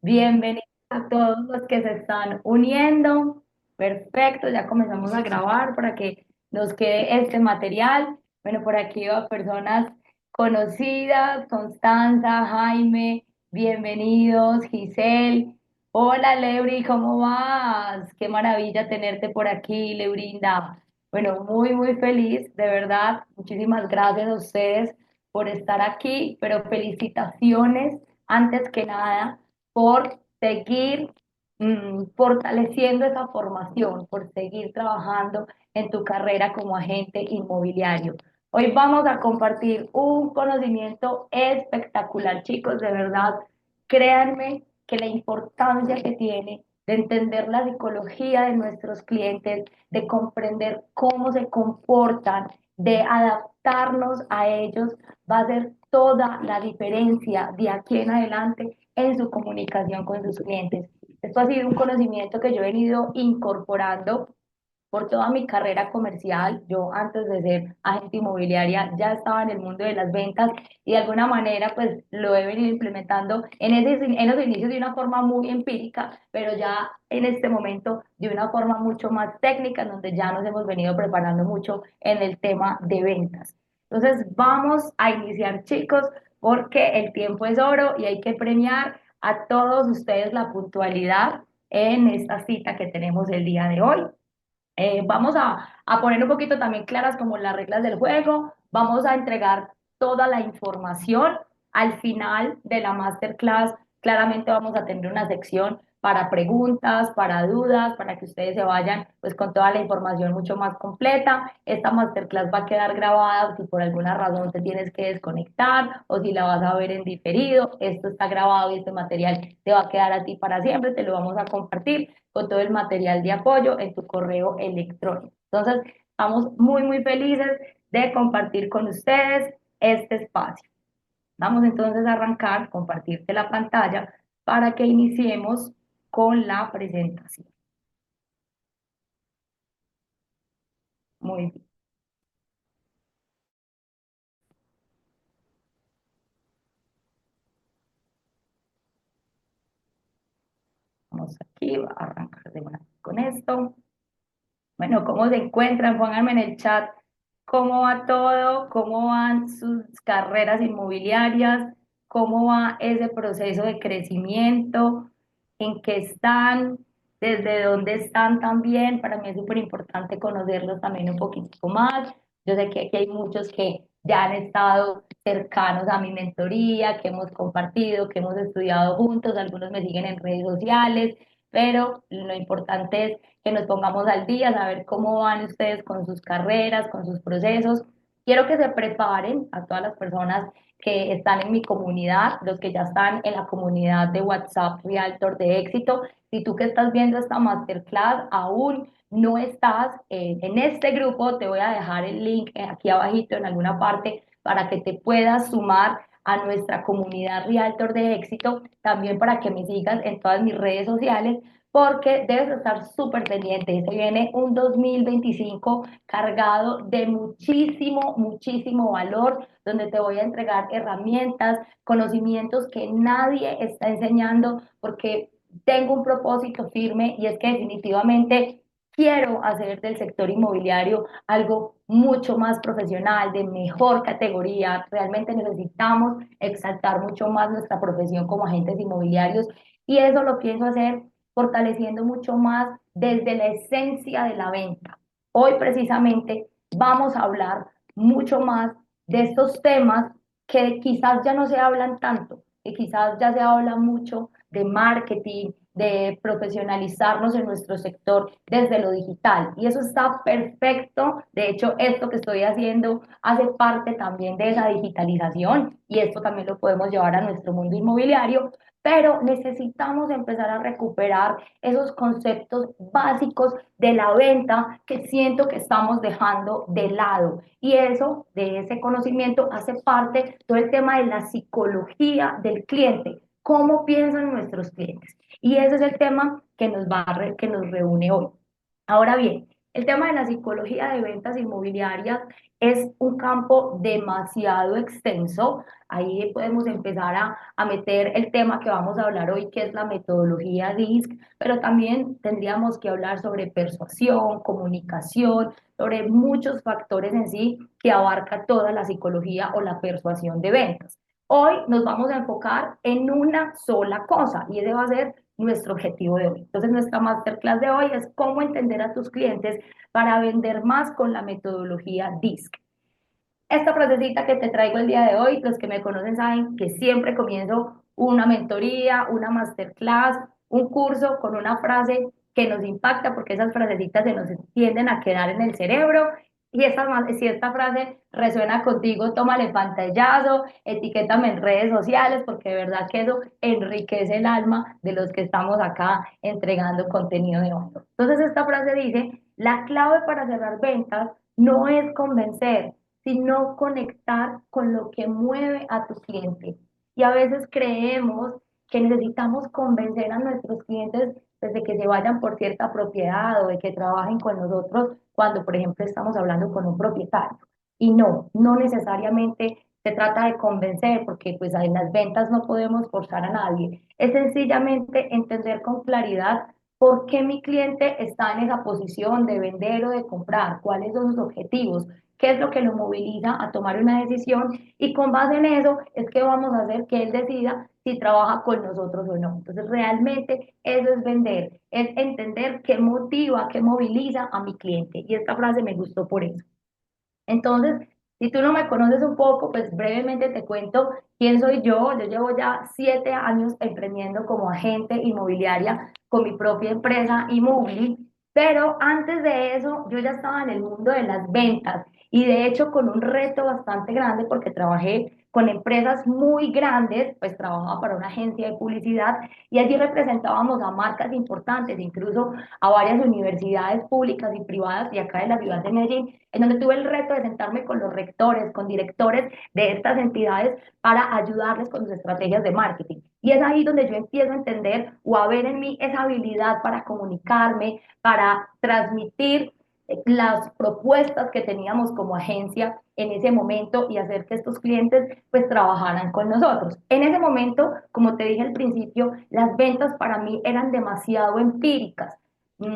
Bienvenidos a todos los que se están uniendo. Perfecto, ya comenzamos a grabar para que nos quede este material. Bueno, por aquí veo a personas conocidas, Constanza, Jaime, bienvenidos, Giselle. Hola, Leuri, ¿cómo vas? Qué maravilla tenerte por aquí, Leurinda. Bueno, muy feliz, de verdad. Muchísimas gracias a ustedes por estar aquí, pero felicitaciones antes que nada por seguir fortaleciendo esa formación, por seguir trabajando en tu carrera como agente inmobiliario. Hoy vamos a compartir un conocimiento espectacular, chicos, de verdad. Créanme que la importancia que tiene de entender la psicología de nuestros clientes, de comprender cómo se comportan, de adaptarnos a ellos, va a ser toda la diferencia de aquí en adelante en su comunicación con sus clientes. Esto ha sido un conocimiento que yo he venido incorporando por toda mi carrera comercial. Yo antes de ser agente inmobiliaria ya estaba en el mundo de las ventas y de alguna manera pues lo he venido implementando en los inicios de una forma muy empírica, pero ya en este momento de una forma mucho más técnica, en donde ya nos hemos venido preparando mucho en el tema de ventas. Entonces vamos a iniciar, chicos, porque el tiempo es oro y hay que premiar a todos ustedes la puntualidad en esta cita que tenemos el día de hoy. Vamos a poner un poquito también claras como las reglas del juego. Vamos a entregar toda la información al final de la masterclass. Claramente vamos a tener una sección para preguntas, para dudas, para que ustedes se vayan pues con toda la información mucho más completa. Esta masterclass va a quedar grabada si por alguna razón te tienes que desconectar o si la vas a ver en diferido. Esto está grabado y este material te va a quedar a ti para siempre. Te lo vamos a compartir con todo el material de apoyo en tu correo electrónico. Entonces, estamos muy felices de compartir con ustedes este espacio. Vamos entonces a arrancar, compartirte la pantalla para que iniciemos con la presentación. Muy bien, vamos aquí a arrancar de una vez con esto. Bueno, ¿cómo se encuentran? Pónganme en el chat cómo va todo, cómo van sus carreras inmobiliarias, cómo va ese proceso de crecimiento, en qué están, desde dónde están también. Para mí es súper importante conocerlos también un poquito más. Yo sé que aquí hay muchos que ya han estado cercanos a mi mentoría, que hemos compartido, que hemos estudiado juntos, algunos me siguen en redes sociales, pero lo importante es que nos pongamos al día, saber cómo van ustedes con sus carreras, con sus procesos. Quiero que se preparen a todas las personas que están en mi comunidad, los que ya están en la comunidad de WhatsApp Realtor de Éxito. Si tú que estás viendo esta masterclass aún no estás en este grupo, te voy a dejar el link aquí abajito en alguna parte para que te puedas sumar a nuestra comunidad Realtor de Éxito, también para que me sigas en todas mis redes sociales, porque debes estar súper pendiente. Se viene un 2025 cargado de muchísimo valor, donde te voy a entregar herramientas, conocimientos que nadie está enseñando, porque tengo un propósito firme y es que definitivamente quiero hacer del sector inmobiliario algo mucho más profesional, de mejor categoría. Realmente necesitamos exaltar mucho más nuestra profesión como agentes inmobiliarios y eso lo pienso hacer fortaleciendo mucho más desde la esencia de la venta. Hoy precisamente vamos a hablar mucho más de estos temas que quizás ya no se hablan tanto, que quizás ya se habla mucho de marketing, de profesionalizarnos en nuestro sector desde lo digital. Y eso está perfecto. De hecho, esto que estoy haciendo hace parte también de esa digitalización y esto también lo podemos llevar a nuestro mundo inmobiliario, pero necesitamos empezar a recuperar esos conceptos básicos de la venta que siento que estamos dejando de lado. Y eso, de ese conocimiento, hace parte todo el tema de la psicología del cliente, cómo piensan nuestros clientes. Y ese es el tema que nos reúne hoy. Ahora bien, El tema de la psicología de ventas inmobiliarias es un campo demasiado extenso. Ahí podemos empezar a meter el tema que vamos a hablar hoy, que es la metodología DISC, pero también tendríamos que hablar sobre persuasión, comunicación, sobre muchos factores en sí que abarca toda la psicología o la persuasión de ventas. Hoy nos vamos a enfocar en una sola cosa y ese va a ser nuestro objetivo de hoy. Entonces, nuestra masterclass de hoy es cómo entender a tus clientes para vender más con la metodología DISC. Esta frasecita que te traigo el día de hoy, los que me conocen saben que siempre comienzo una mentoría, una masterclass, un curso con una frase que nos impacta porque esas frasecitas se nos tienden a quedar en el cerebro. Y si esta frase resuena contigo, tómale pantallazo, etiquétame en redes sociales porque de verdad que eso enriquece el alma de los que estamos acá entregando contenido de valor. Entonces esta frase dice, la clave para cerrar ventas no es convencer, sino conectar con lo que mueve a tus clientes. Y a veces creemos que necesitamos convencer a nuestros clientes desde que se vayan por cierta propiedad o de que trabajen con nosotros cuando, por ejemplo, estamos hablando con un propietario. Y no, no necesariamente se trata de convencer, porque pues en las ventas no podemos forzar a nadie. Es sencillamente entender con claridad por qué mi cliente está en esa posición de vender o de comprar, cuáles son sus objetivos, qué es lo que lo moviliza a tomar una decisión y con base en eso es que vamos a hacer que él decida si trabaja con nosotros o no. Entonces, realmente eso es vender, es entender qué motiva, qué moviliza a mi cliente. Y esta frase me gustó por eso. Entonces, si tú no me conoces un poco, pues brevemente te cuento quién soy yo. Yo llevo ya 7 años emprendiendo como agente inmobiliaria con mi propia empresa Inmobili, pero antes de eso yo ya estaba en el mundo de las ventas y de hecho con un reto bastante grande porque trabajé con empresas muy grandes, pues trabajaba para una agencia de publicidad y allí representábamos a marcas importantes, incluso a varias universidades públicas y privadas de acá de la ciudad de Medellín, en donde tuve el reto de sentarme con los rectores, con directores de estas entidades para ayudarles con sus estrategias de marketing. Y es ahí donde yo empiezo a entender o a ver en mí esa habilidad para comunicarme, para transmitir las propuestas que teníamos como agencia en ese momento y hacer que estos clientes pues trabajaran con nosotros. En ese momento, como te dije al principio, las ventas para mí eran demasiado empíricas.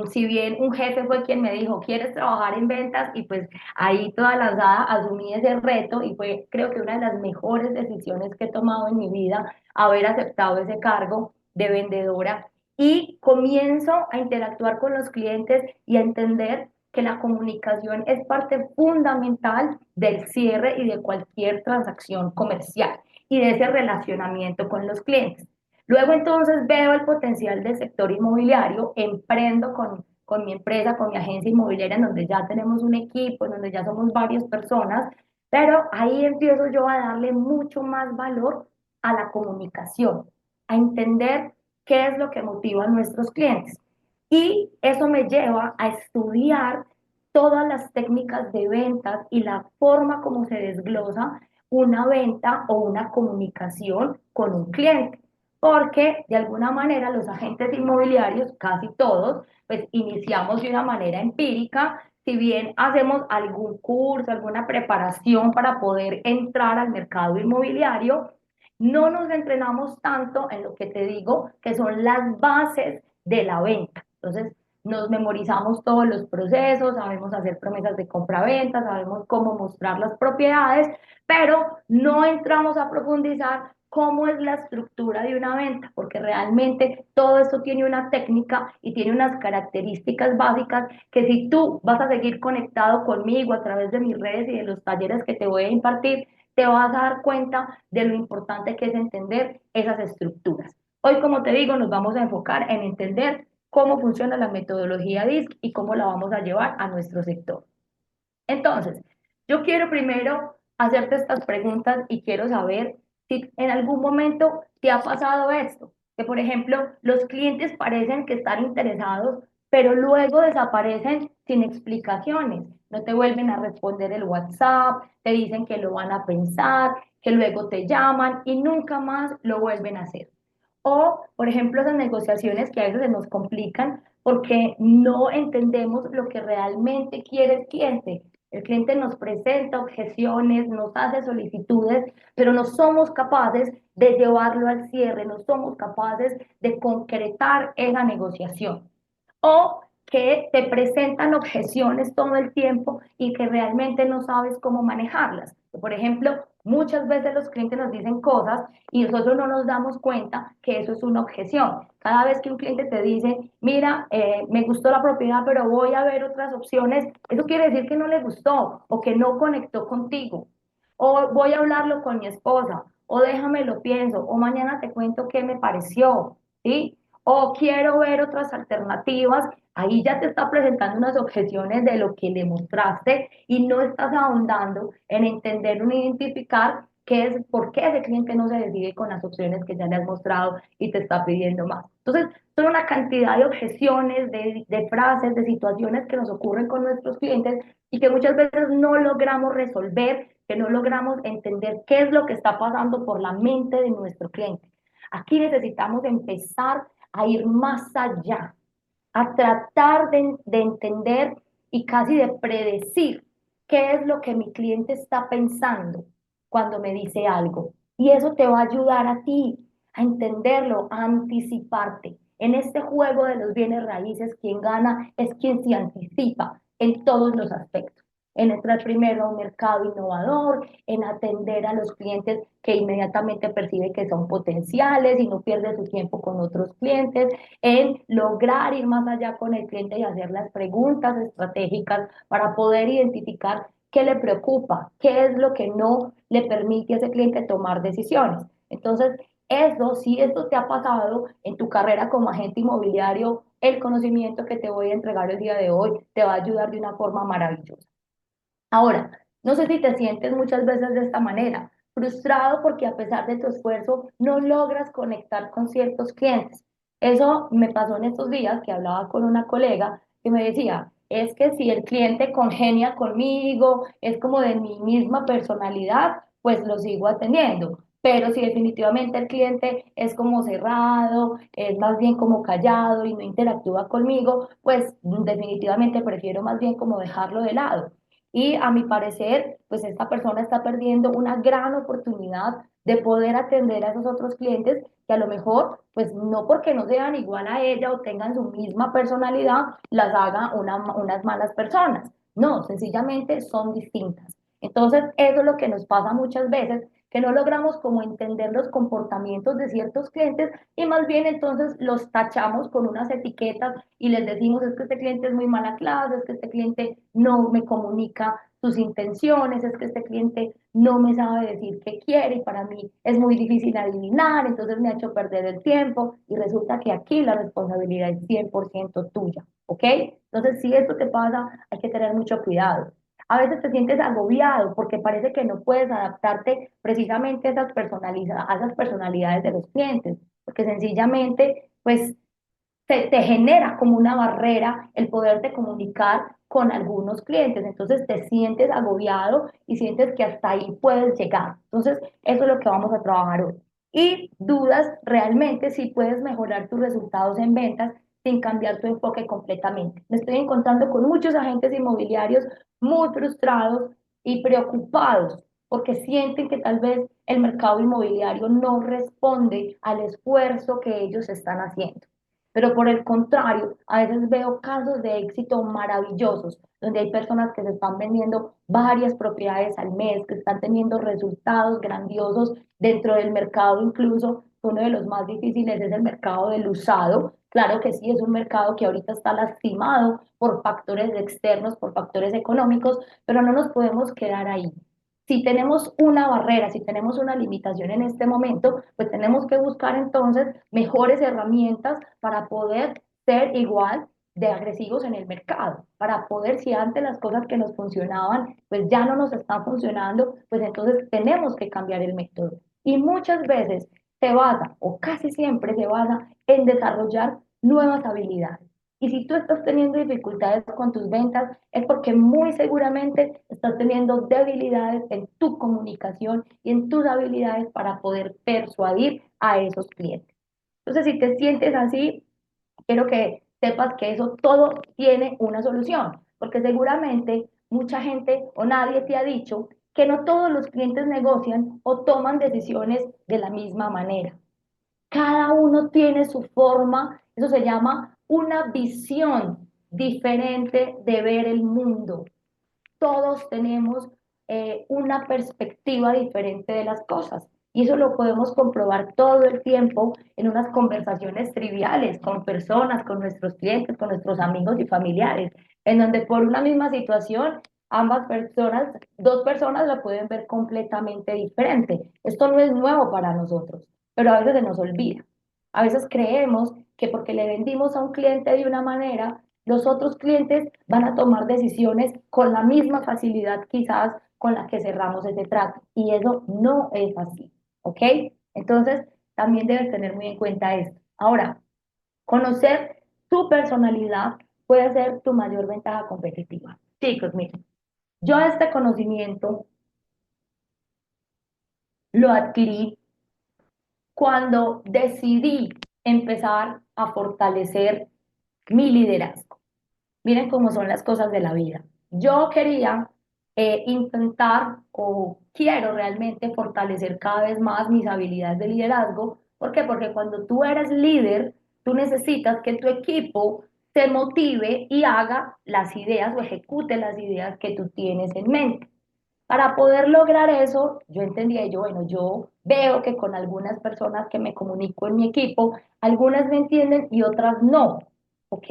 Si bien un jefe fue quien me dijo, ¿quieres trabajar en ventas? Y pues ahí toda lanzada asumí ese reto y fue creo que una de las mejores decisiones que he tomado en mi vida, haber aceptado ese cargo de vendedora y comienzo a interactuar con los clientes y a entender que la comunicación es parte fundamental del cierre y de cualquier transacción comercial y de ese relacionamiento con los clientes. Luego entonces veo el potencial del sector inmobiliario, emprendo con mi empresa, con mi agencia inmobiliaria, en donde ya tenemos un equipo, en donde ya somos varias personas, pero ahí empiezo yo a darle mucho más valor a la comunicación, a entender qué es lo que motiva a nuestros clientes. Y eso me lleva a estudiar todas las técnicas de ventas y la forma como se desglosa una venta o una comunicación con un cliente. Porque de alguna manera los agentes inmobiliarios, casi todos, pues iniciamos de una manera empírica, si bien hacemos algún curso, alguna preparación para poder entrar al mercado inmobiliario, no nos entrenamos tanto en lo que te digo, que son las bases de la venta. Entonces, nos memorizamos todos los procesos, sabemos hacer promesas de compra-venta, sabemos cómo mostrar las propiedades, pero no entramos a profundizar cómo es la estructura de una venta, porque realmente todo esto tiene una técnica y tiene unas características básicas que si tú vas a seguir conectado conmigo a través de mis redes y de los talleres que te voy a impartir, te vas a dar cuenta de lo importante que es entender esas estructuras. Hoy, como te digo, nos vamos a enfocar en entender cómo funciona la metodología DISC y cómo la vamos a llevar a nuestro sector. Entonces, yo quiero primero hacerte estas preguntas y quiero saber si en algún momento te ha pasado esto, que por ejemplo los clientes parecen que están interesados, pero luego desaparecen sin explicaciones, no te vuelven a responder el WhatsApp, te dicen que lo van a pensar, que luego te llaman y nunca más lo vuelven a hacer. O, por ejemplo, esas negociaciones que a veces se nos complican porque no entendemos lo que realmente quiere el cliente. El cliente nos presenta objeciones, nos hace solicitudes, pero no somos capaces de llevarlo al cierre, no somos capaces de concretar esa negociación. O que te presentan objeciones todo el tiempo y que realmente no sabes cómo manejarlas. Por ejemplo, muchas veces los clientes nos dicen cosas y nosotros no nos damos cuenta que eso es una objeción. Cada vez que un cliente te dice, mira, me gustó la propiedad, pero voy a ver otras opciones, eso quiere decir que no le gustó o que no conectó contigo. O voy a hablarlo con mi esposa, o déjame lo pienso, o mañana te cuento qué me pareció, ¿sí? O quiero ver otras alternativas. Ahí ya te está presentando unas objeciones de lo que le mostraste y no estás ahondando en entender o identificar qué es, por qué ese cliente no se decide con las opciones que ya le has mostrado y te está pidiendo más. Entonces, son una cantidad de objeciones, de frases, de situaciones que nos ocurren con nuestros clientes y que muchas veces no logramos resolver, que no logramos entender qué es lo que está pasando por la mente de nuestro cliente. Aquí necesitamos empezar a ir más allá, a tratar de entender y casi de predecir qué es lo que mi cliente está pensando cuando me dice algo. Y eso te va a ayudar a ti a entenderlo, a anticiparte. En este juego de los bienes raíces, quien gana es quien se anticipa en todos los aspectos. En entrar primero a un mercado innovador, en atender a los clientes que inmediatamente percibe que son potenciales y no pierde su tiempo con otros clientes, en lograr ir más allá con el cliente y hacer las preguntas estratégicas para poder identificar qué le preocupa, qué es lo que no le permite a ese cliente tomar decisiones. Entonces, eso, si esto te ha pasado en tu carrera como agente inmobiliario, el conocimiento que te voy a entregar el día de hoy te va a ayudar de una forma maravillosa. Ahora, no sé si te sientes muchas veces de esta manera, frustrado porque a pesar de tu esfuerzo no logras conectar con ciertos clientes. Eso me pasó en estos días que hablaba con una colega que me decía, es que si el cliente congenia conmigo, es como de mi misma personalidad, pues lo sigo atendiendo. Pero si definitivamente el cliente es como cerrado, es más bien como callado y no interactúa conmigo, pues definitivamente prefiero más bien como dejarlo de lado. Y a mi parecer, pues esta persona está perdiendo una gran oportunidad de poder atender a esos otros clientes que a lo mejor, pues no porque no sean igual a ella o tengan su misma personalidad, las haga unas malas personas. No, sencillamente son distintas. Entonces, eso es lo que nos pasa muchas veces, que no logramos como entender los comportamientos de ciertos clientes y más bien entonces los tachamos con unas etiquetas y les decimos es que este cliente es muy mala clase, es que este cliente no me comunica sus intenciones, es que este cliente no me sabe decir qué quiere y para mí es muy difícil adivinar, entonces me ha hecho perder el tiempo y resulta que aquí la responsabilidad es 100% tuya, ¿ok? Entonces, si esto te pasa, hay que tener mucho cuidado. A veces te sientes agobiado porque parece que no puedes adaptarte precisamente a esas personalidades de los clientes, porque sencillamente, pues te genera como una barrera el poderte comunicar con algunos clientes. Entonces te sientes agobiado y sientes que hasta ahí puedes llegar. Entonces, eso es lo que vamos a trabajar hoy. Y dudas realmente si puedes mejorar tus resultados en ventas sin cambiar tu enfoque completamente. Me estoy encontrando con muchos agentes inmobiliarios muy frustrados y preocupados porque sienten que tal vez el mercado inmobiliario no responde al esfuerzo que ellos están haciendo. Pero por el contrario, a veces veo casos de éxito maravillosos, donde hay personas que se están vendiendo varias propiedades al mes, que están teniendo resultados grandiosos dentro del mercado, incluso uno de los más difíciles es el mercado del usado. Claro que sí, es un mercado que ahorita está lastimado por factores externos, por factores económicos, pero no nos podemos quedar ahí. Si tenemos una barrera, si tenemos una limitación en este momento, pues tenemos que buscar entonces mejores herramientas para poder ser igual de agresivos en el mercado, para poder, si antes las cosas que nos funcionaban, pues ya no nos están funcionando, pues entonces tenemos que cambiar el método. Y muchas veces se basa, o casi siempre se basa, en desarrollar nuevas habilidades. Y si tú estás teniendo dificultades con tus ventas, es porque muy seguramente estás teniendo debilidades en tu comunicación y en tus habilidades para poder persuadir a esos clientes. Entonces, si te sientes así, quiero que sepas que eso todo tiene una solución, porque seguramente mucha gente o nadie te ha dicho que no todos los clientes negocian o toman decisiones de la misma manera. Cada uno tiene su forma, eso se llama una visión diferente de ver el mundo. Todos tenemos una perspectiva diferente de las cosas. Y eso lo podemos comprobar todo el tiempo en unas conversaciones triviales con personas, con nuestros clientes, con nuestros amigos y familiares, en donde por una misma situación, ambas personas, dos personas la pueden ver completamente diferente. Esto no es nuevo para nosotros, pero a veces se nos olvida. A veces creemos que porque le vendimos a un cliente de una manera, los otros clientes van a tomar decisiones con la misma facilidad quizás con la que cerramos ese trato. Y eso no es así, ¿ok? Entonces, también debes tener muy en cuenta esto. Ahora, conocer tu personalidad puede ser tu mayor ventaja competitiva. Chicos, miren, yo este conocimiento lo adquirí cuando decidí empezar a fortalecer mi liderazgo. Miren cómo son las cosas de la vida. Yo quería intentar o quiero realmente fortalecer cada vez más mis habilidades de liderazgo. ¿Por qué? Porque cuando tú eres líder, tú necesitas que tu equipo se motive y haga las ideas o ejecute las ideas que tú tienes en mente. Para poder lograr eso, yo entendía, bueno, yo veo que con algunas personas que me comunico en mi equipo, algunas me entienden y otras no, ¿ok?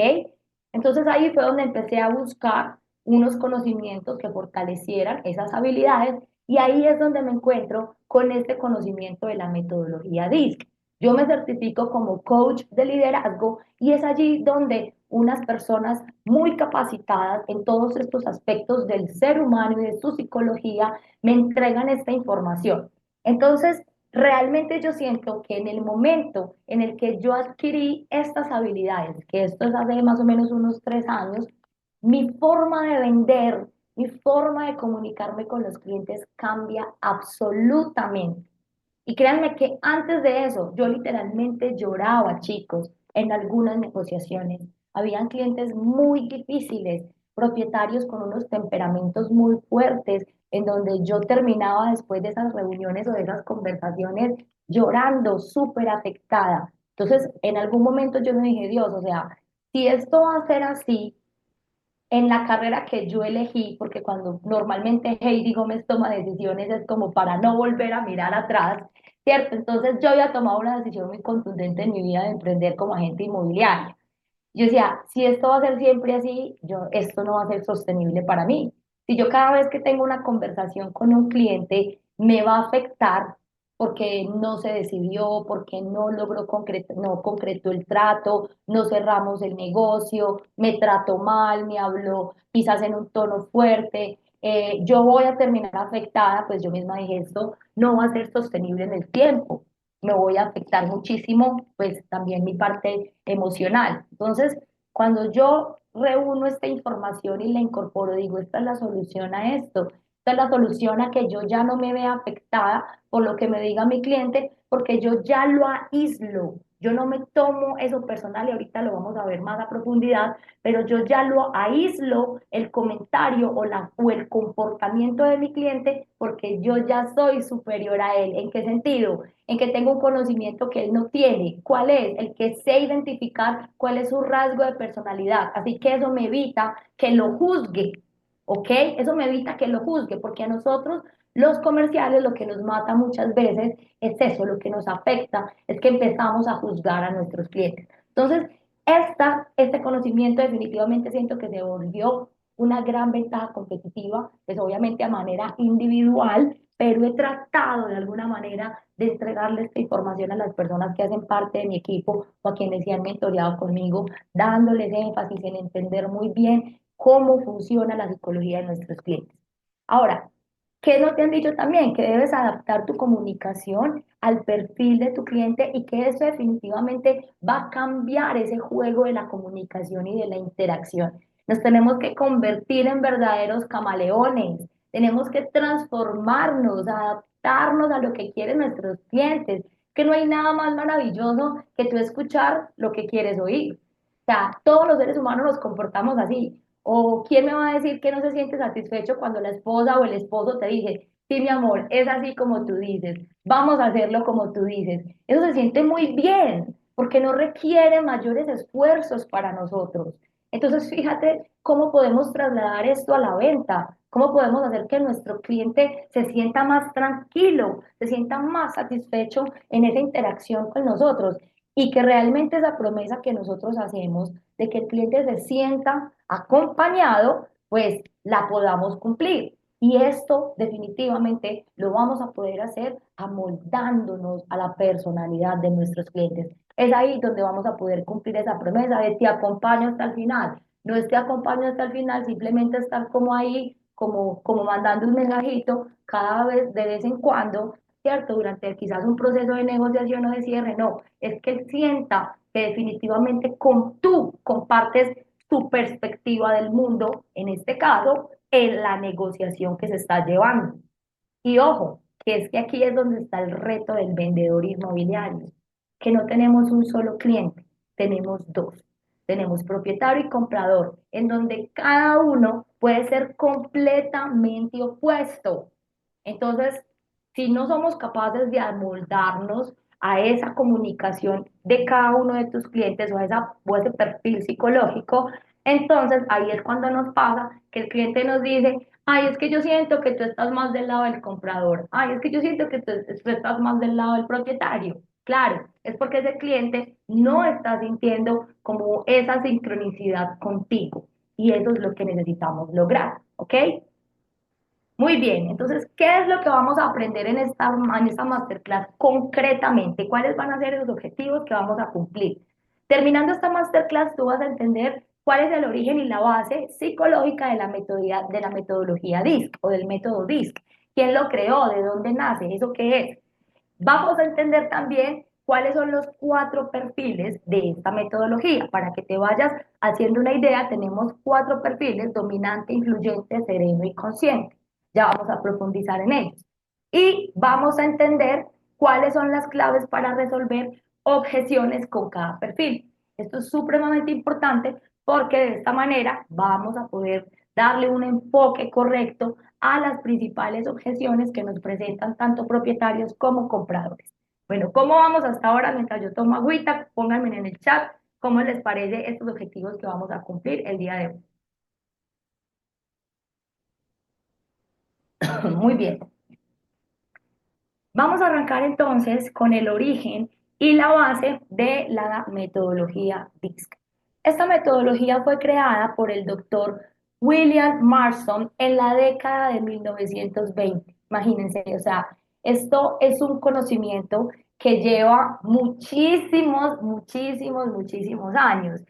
Entonces ahí fue donde empecé a buscar unos conocimientos que fortalecieran esas habilidades y ahí es donde me encuentro con este conocimiento de la metodología DISC. Yo me certifico como coach de liderazgo y es allí donde unas personas muy capacitadas en todos estos aspectos del ser humano y de su psicología me entregan esta información. Entonces, realmente yo siento que en el momento en el que yo adquirí estas habilidades, que esto es hace más o menos unos 3 años, mi forma de vender, mi forma de comunicarme con los clientes cambia absolutamente. Y créanme que antes de eso, yo literalmente lloraba, chicos, en algunas negociaciones. Habían clientes muy difíciles, propietarios con unos temperamentos muy fuertes, en donde yo terminaba después de esas reuniones o de esas conversaciones llorando, súper afectada. Entonces, en algún momento yo me dije, Dios, o sea, si esto va a ser así, en la carrera que yo elegí, porque cuando normalmente Heidi Gómez toma decisiones es como para no volver a mirar atrás, ¿cierto? Entonces yo había tomado una decisión muy contundente en mi vida de emprender como agente inmobiliario. Yo decía, si esto va a ser siempre así, esto no va a ser sostenible para mí. Si yo cada vez que tengo una conversación con un cliente me va a afectar porque no se decidió, porque no logró concretar, no concretó el trato, no cerramos el negocio, me trató mal, me habló quizás en un tono fuerte, yo voy a terminar afectada, pues yo misma dije, esto no va a ser sostenible en el tiempo, me voy a afectar muchísimo, pues también mi parte emocional. Entonces, cuando yo reúno esta información y la incorporo, digo, esta es la solución a esto, esta es la solución a que yo ya no me vea afectada por lo que me diga mi cliente, porque yo ya lo aíslo, yo no me tomo eso personal y ahorita lo vamos a ver más a profundidad, pero yo ya lo aíslo el comentario o el comportamiento de mi cliente porque yo ya soy superior a él. ¿En qué sentido? En que tengo un conocimiento que él no tiene. ¿Cuál es? El que sé identificar cuál es su rasgo de personalidad. Así que eso me evita que lo juzgue, ¿ok? Eso me evita que lo juzgue, porque a nosotros los comerciales lo que nos mata muchas veces es eso, lo que nos afecta es que empezamos a juzgar a nuestros clientes. Entonces, este conocimiento definitivamente siento que se volvió una gran ventaja competitiva, pues obviamente a manera individual, pero he tratado de alguna manera de entregarle esta información a las personas que hacen parte de mi equipo o a quienes se han mentoreado conmigo, dándoles énfasis en entender muy bien cómo funciona la psicología de nuestros clientes. Ahora, ¿qué no te han dicho también? Que debes adaptar tu comunicación al perfil de tu cliente y que eso definitivamente va a cambiar ese juego de la comunicación y de la interacción. Nos tenemos que convertir en verdaderos camaleones, tenemos que transformarnos, adaptarnos a lo que quieren nuestros clientes, que no hay nada más maravilloso que tú escuchar lo que quieres oír. sea, todos los seres humanos nos comportamos así. ¿O quién me va a decir que no se siente satisfecho cuando la esposa o el esposo te dice, sí, mi amor, es así como tú dices, vamos a hacerlo como tú dices? Eso se siente muy bien, porque no requiere mayores esfuerzos para nosotros. Entonces, fíjate cómo podemos trasladar esto a la venta, cómo podemos hacer que nuestro cliente se sienta más tranquilo, se sienta más satisfecho en esa interacción con nosotros y que realmente esa promesa que nosotros hacemos de que el cliente se sienta acompañado, pues la podamos cumplir. Y esto definitivamente lo vamos a poder hacer amoldándonos a la personalidad de nuestros clientes. Es ahí donde vamos a poder cumplir esa promesa de te acompaño hasta el final. No es te acompaño hasta el final, simplemente estar como ahí, como mandando un mensajito cada vez, de vez en cuando, ¿cierto? Durante quizás un proceso de negociación o de cierre, no, es que él sienta que definitivamente tú compartes tu perspectiva del mundo, en este caso, en la negociación que se está llevando. Y ojo, que es que aquí es donde está el reto del vendedor inmobiliario, que no tenemos un solo cliente, tenemos dos. Tenemos propietario y comprador, en donde cada uno puede ser completamente opuesto. Entonces, si no somos capaces de amoldarnos a esa comunicación de cada uno de tus clientes o a ese perfil psicológico, entonces ahí es cuando nos pasa que el cliente nos dice, ay, es que yo siento que tú estás más del lado del comprador, ay, es que yo siento que tú estás más del lado del propietario. Claro, es porque ese cliente no está sintiendo como esa sincronicidad contigo y eso es lo que necesitamos lograr, ¿ok? Muy bien, entonces, ¿qué es lo que vamos a aprender en esta masterclass concretamente? ¿Cuáles van a ser los objetivos que vamos a cumplir? Terminando esta masterclass, tú vas a entender cuál es el origen y la base psicológica de la metodología DISC o del método DISC. ¿Quién lo creó? ¿De dónde nace? ¿Eso qué es? Vamos a entender también cuáles son los 4 perfiles de esta metodología. Para que te vayas haciendo una idea, tenemos 4 perfiles: dominante, influyente, sereno y consciente. Ya vamos a profundizar en ellos. Y vamos a entender cuáles son las claves para resolver objeciones con cada perfil. Esto es supremamente importante porque de esta manera vamos a poder darle un enfoque correcto a las principales objeciones que nos presentan tanto propietarios como compradores. Bueno, ¿cómo vamos hasta ahora? Mientras yo tomo agüita, pónganme en el chat cómo les parece estos objetivos que vamos a cumplir el día de hoy. Muy bien. Vamos a arrancar entonces con el origen y la base de la metodología DISC. Esta metodología fue creada por el doctor William Marston en la década de 1920. Imagínense, o sea, esto es un conocimiento que lleva muchísimos, muchísimos, muchísimos años.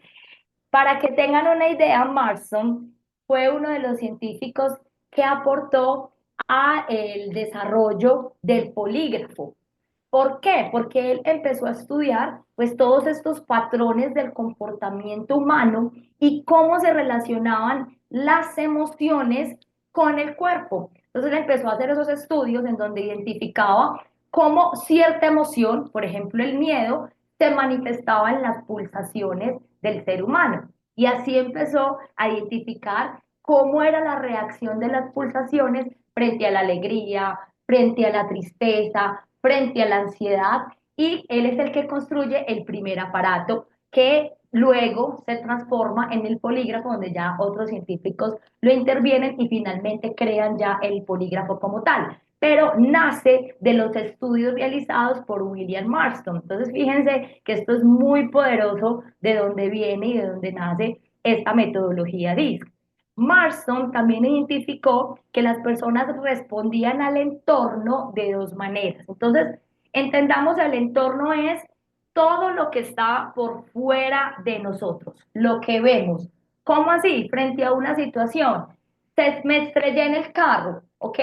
Para que tengan una idea, Marston fue uno de los científicos que aportó a el desarrollo del polígrafo. ¿Por qué? Porque él empezó a estudiar pues todos estos patrones del comportamiento humano y cómo se relacionaban las emociones con el cuerpo. Entonces él empezó a hacer esos estudios en donde identificaba cómo cierta emoción, por ejemplo el miedo, se manifestaba en las pulsaciones del ser humano. Y así empezó a identificar cómo era la reacción de las pulsaciones frente a la alegría, frente a la tristeza, frente a la ansiedad, y él es el que construye el primer aparato que luego se transforma en el polígrafo, donde ya otros científicos lo intervienen y finalmente crean ya el polígrafo como tal. Pero nace de los estudios realizados por William Marston. Entonces, fíjense que esto es muy poderoso de dónde viene y de dónde nace esta metodología DISC. Marston también identificó que las personas respondían al entorno de dos maneras. Entonces, entendamos, el entorno es todo lo que está por fuera de nosotros, lo que vemos. ¿Cómo así? Frente a una situación, me estrellé en el carro, ¿ok?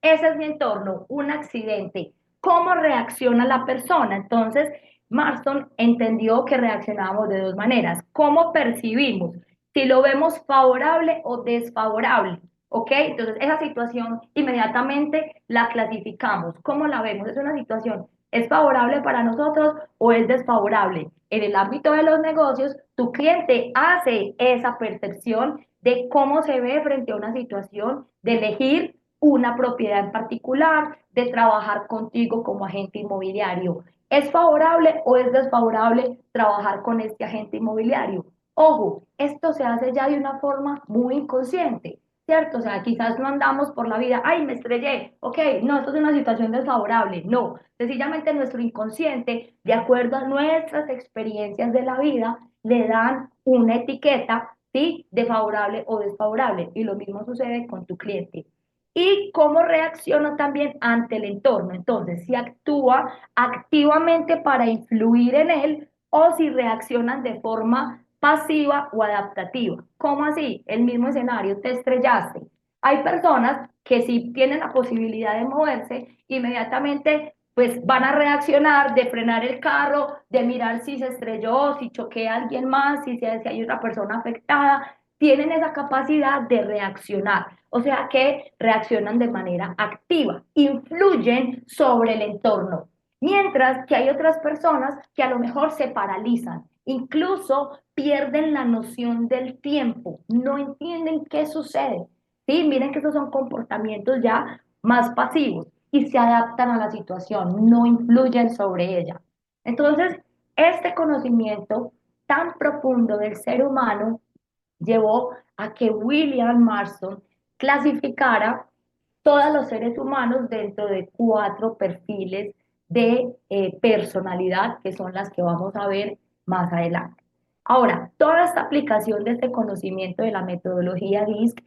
Ese es mi entorno, un accidente. ¿Cómo reacciona la persona? Entonces, Marston entendió que reaccionábamos de dos maneras. ¿Cómo percibimos? Si lo vemos favorable o desfavorable, ¿ok? Entonces, esa situación inmediatamente la clasificamos. ¿Cómo la vemos? Es una situación ¿Es favorable para nosotros o es desfavorable? En el ámbito de los negocios, tu cliente hace esa percepción de cómo se ve frente a una situación, de elegir una propiedad en particular, de trabajar contigo como agente inmobiliario. ¿Es favorable o es desfavorable trabajar con este agente inmobiliario? Ojo, esto se hace ya de una forma muy inconsciente, ¿cierto? O sea, quizás no andamos por la vida, ay, me estrellé, ok, no, esto es una situación desfavorable, no, sencillamente nuestro inconsciente, de acuerdo a nuestras experiencias de la vida, le dan una etiqueta, ¿sí? De favorable o desfavorable, y lo mismo sucede con tu cliente. Y cómo reacciona también ante el entorno. Entonces, si actúa activamente para influir en él o si reaccionan de forma pasiva o adaptativa. ¿Cómo así? El mismo escenario, te estrellaste. Hay personas que si tienen la posibilidad de moverse, inmediatamente pues van a reaccionar, de frenar el carro, de mirar si se estrelló, si choquea a alguien más, si hay una persona afectada, tienen esa capacidad de reaccionar, o sea que reaccionan de manera activa, influyen sobre el entorno. Mientras que hay otras personas que a lo mejor se paralizan, incluso pierden la noción del tiempo, no entienden qué sucede. Sí, miren que esos son comportamientos ya más pasivos y se adaptan a la situación, no influyen sobre ella. Entonces, este conocimiento tan profundo del ser humano llevó a que William Marston clasificara todos los seres humanos dentro de cuatro perfiles de personalidad, que son las que vamos a ver más adelante. Ahora, toda esta aplicación de este conocimiento de la metodología DISC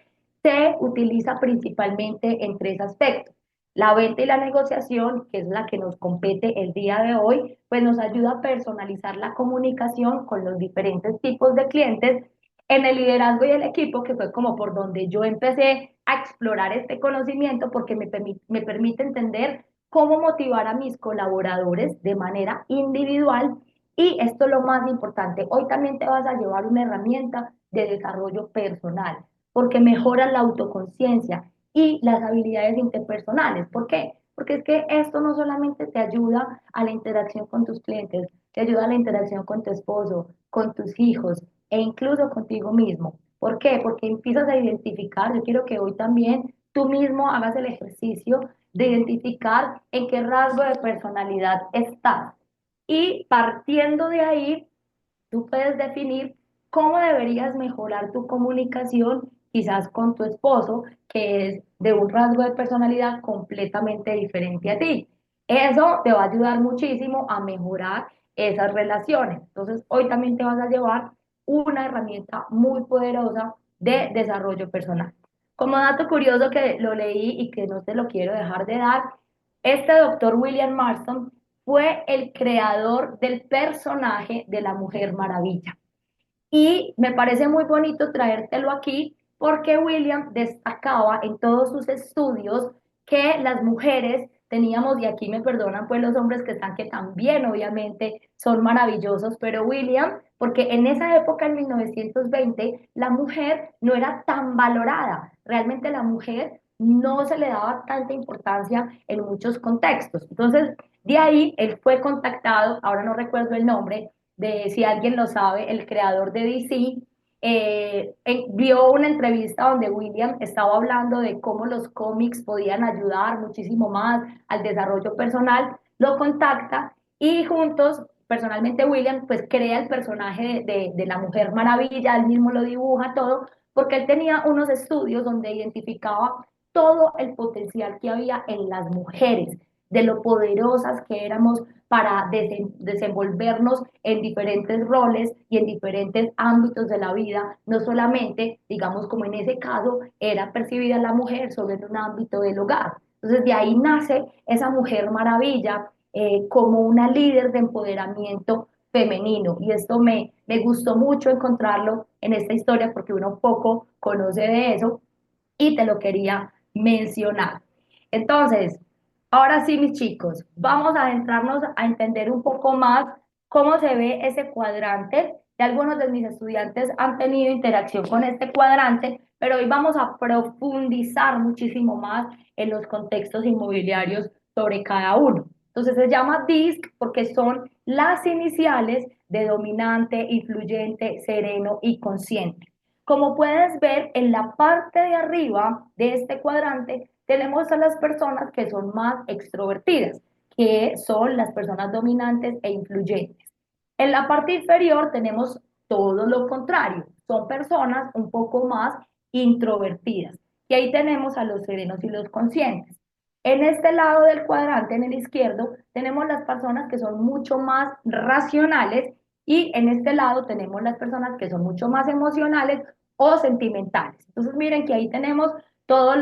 se utiliza principalmente en tres aspectos. La venta y la negociación, que es la que nos compete el día de hoy, pues nos ayuda a personalizar la comunicación con los diferentes tipos de clientes. En el liderazgo y el equipo, que fue como por donde yo empecé a explorar este conocimiento, porque me permite entender cómo motivar a mis colaboradores de manera individual. Y esto es lo más importante, hoy también te vas a llevar una herramienta de desarrollo personal, porque mejora la autoconciencia y las habilidades interpersonales. ¿Por qué? Porque es que esto no solamente te ayuda a la interacción con tus clientes, te ayuda a la interacción con tu esposo, con tus hijos e incluso contigo mismo. ¿Por qué? Porque empiezas a identificar, yo quiero que hoy también tú mismo hagas el ejercicio de identificar en qué rasgo de personalidad estás. Y partiendo de ahí, tú puedes definir cómo deberías mejorar tu comunicación, quizás con tu esposo, que es de un rasgo de personalidad completamente diferente a ti. Eso te va a ayudar muchísimo a mejorar esas relaciones. Entonces, hoy también te vas a llevar una herramienta muy poderosa de desarrollo personal. Como dato curioso que lo leí y que no te lo quiero dejar de dar, este doctor William Marston fue el creador del personaje de la Mujer Maravilla. Y me parece muy bonito traértelo aquí porque William destacaba en todos sus estudios que las mujeres teníamos, y aquí me perdonan pues los hombres que están, que también obviamente son maravillosos, pero William, porque en esa época, en 1920, la mujer no era tan valorada, realmente la mujer no se le daba tanta importancia en muchos contextos. Entonces, de ahí él fue contactado, ahora no recuerdo el nombre, de si alguien lo sabe, el creador de DC, vio una entrevista donde William estaba hablando de cómo los cómics podían ayudar muchísimo más al desarrollo personal, lo contacta y juntos, personalmente William, pues crea el personaje de la Mujer Maravilla, él mismo lo dibuja todo, porque él tenía unos estudios donde identificaba todo el potencial que había en las mujeres, de lo poderosas que éramos para desenvolvernos en diferentes roles y en diferentes ámbitos de la vida, no solamente, digamos, como en ese caso, era percibida la mujer solo en un ámbito del hogar. Entonces, de ahí nace esa Mujer Maravilla como una líder de empoderamiento femenino. Y esto me gustó mucho encontrarlo en esta historia porque uno poco conoce de eso y te lo quería mencionar. Entonces, ahora sí, mis chicos, vamos a adentrarnos a entender un poco más cómo se ve ese cuadrante. Ya algunos de mis estudiantes han tenido interacción con este cuadrante, pero hoy vamos a profundizar muchísimo más en los contextos inmobiliarios sobre cada uno. Entonces se llama DISC porque son las iniciales de dominante, influyente, sereno y consciente. Como puedes ver, en la parte de arriba de este cuadrante tenemos a las personas que son más extrovertidas, que son las personas dominantes e influyentes. En la parte inferior tenemos todo lo contrario, son personas un poco más introvertidas. Y ahí tenemos a los serenos y los conscientes. En este lado del cuadrante, en el izquierdo, tenemos las personas que son mucho más racionales y en este lado tenemos las personas que son mucho más emocionales o sentimentales. Entonces miren que ahí tenemos todos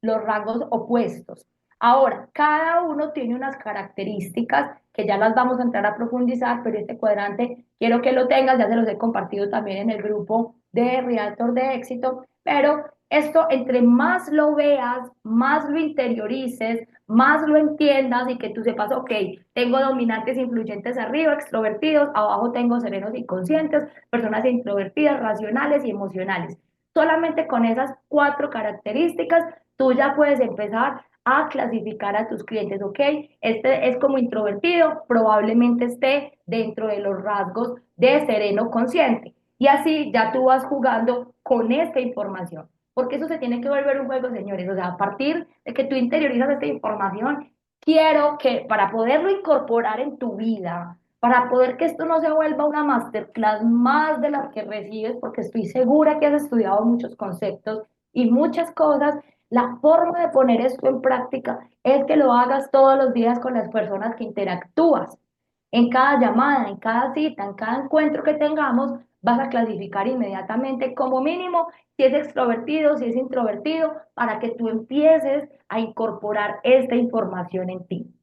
los rangos opuestos. Ahora, cada uno tiene unas características que ya las vamos a entrar a profundizar, pero este cuadrante quiero que lo tengas, ya se los he compartido también en el grupo de Realtor de Éxito, pero esto entre más lo veas, más lo interiorices, más lo entiendas y que tú sepas, ok, tengo dominantes influyentes arriba, extrovertidos, abajo tengo serenos y conscientes, personas introvertidas, racionales y emocionales. Solamente con esas cuatro características, tú ya puedes empezar a clasificar a tus clientes, ¿ok? Este es como introvertido, probablemente esté dentro de los rasgos de sereno consciente. Y así ya tú vas jugando con esta información, porque eso se tiene que volver un juego, señores. O sea, a partir de que tú interiorizas esta información, quiero que para poderlo incorporar en tu vida, para poder que esto no se vuelva una masterclass más de las que recibes, porque estoy segura que has estudiado muchos conceptos y muchas cosas, la forma de poner esto en práctica es que lo hagas todos los días con las personas que interactúas. En cada llamada, en cada cita, en cada encuentro que tengamos, vas a clasificar inmediatamente como mínimo si es extrovertido, si es introvertido, para que tú empieces a incorporar esta información en ti.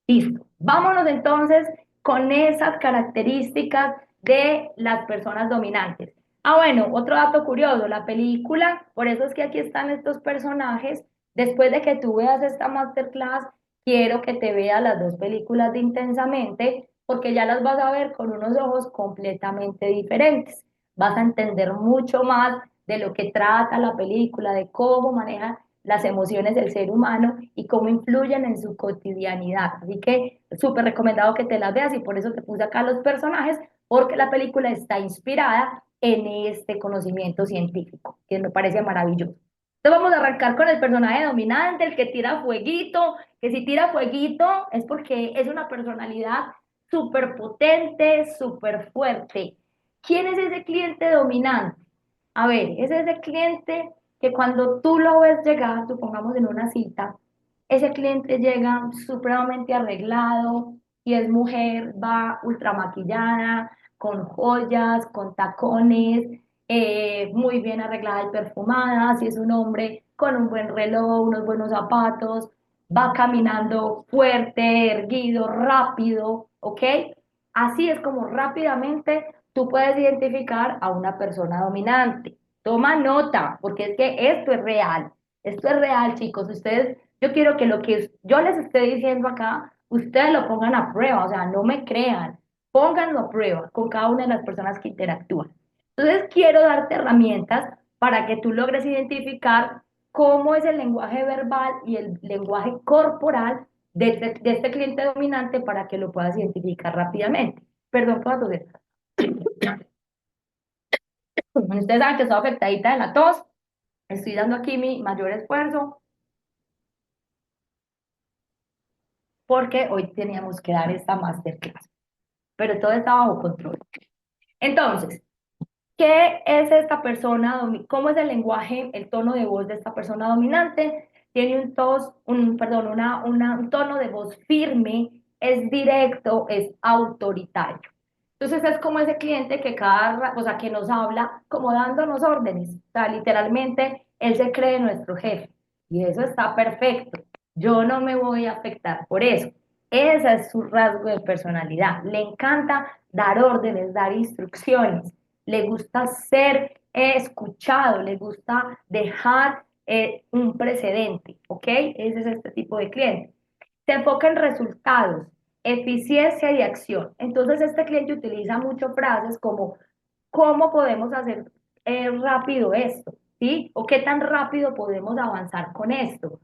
Listo. Vámonos entonces con esas características de las personas dominantes. Ah, bueno, otro dato curioso, la película, por eso es que aquí están estos personajes. Después de que tú veas esta masterclass, quiero que te veas las dos películas de Intensamente, porque ya las vas a ver con unos ojos completamente diferentes. Vas a entender mucho más de lo que trata la película, de cómo maneja las emociones del ser humano y cómo influyen en su cotidianidad. Así que súper recomendado que te las veas y por eso te puse acá los personajes, porque la película está inspirada en este conocimiento científico, que me parece maravilloso. Entonces vamos a arrancar con el personaje dominante, el que tira fueguito, que si tira fueguito es porque es una personalidad súper potente, súper fuerte. ¿Quién es ese cliente dominante? A ver, es ese cliente que cuando tú lo ves llegar, supongamos en una cita, ese cliente llega supremamente arreglado y es mujer, va ultra maquillada, con joyas, con tacones, muy bien arreglada y perfumada, si es un hombre con un buen reloj, unos buenos zapatos, va caminando fuerte, erguido, rápido, ¿ok? Así es como rápidamente tú puedes identificar a una persona dominante. Toma nota, porque es que esto es real. Esto es real, chicos. Ustedes, yo quiero que lo que yo les esté diciendo acá, ustedes lo pongan a prueba, o sea, no me crean. Pónganlo a prueba con cada una de las personas que interactúan. Entonces, quiero darte herramientas para que tú logres identificar cómo es el lenguaje verbal y el lenguaje corporal de este cliente dominante para que lo puedas identificar rápidamente. Perdón por la tos. Ustedes saben que estoy afectadita de la tos. Estoy dando aquí mi mayor esfuerzo porque hoy teníamos que dar esta masterclass, pero todo está bajo control. Entonces, ¿qué es esta persona? ¿Cómo es el lenguaje, el tono de voz de esta persona dominante? Tiene perdón, un tono de voz firme, es directo, es autoritario. Entonces es como ese cliente que o sea, que nos habla como dándonos órdenes. O sea, literalmente él se cree nuestro jefe y eso está perfecto. Yo no me voy a afectar por eso. Ese es su rasgo de personalidad. Le encanta dar órdenes, dar instrucciones. Le gusta ser escuchado, le gusta dejar un precedente, ¿ok? Ese es este tipo de cliente. Se enfoca en resultados, eficiencia y acción. Entonces, este cliente utiliza mucho frases como, ¿cómo podemos hacer rápido esto? ¿Sí? ¿O qué tan rápido podemos avanzar con esto?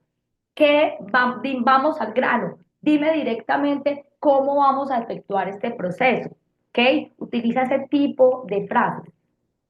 Que vamos al grano. dime directamente cómo vamos a efectuar este proceso, ¿ok? Utiliza ese tipo de frases.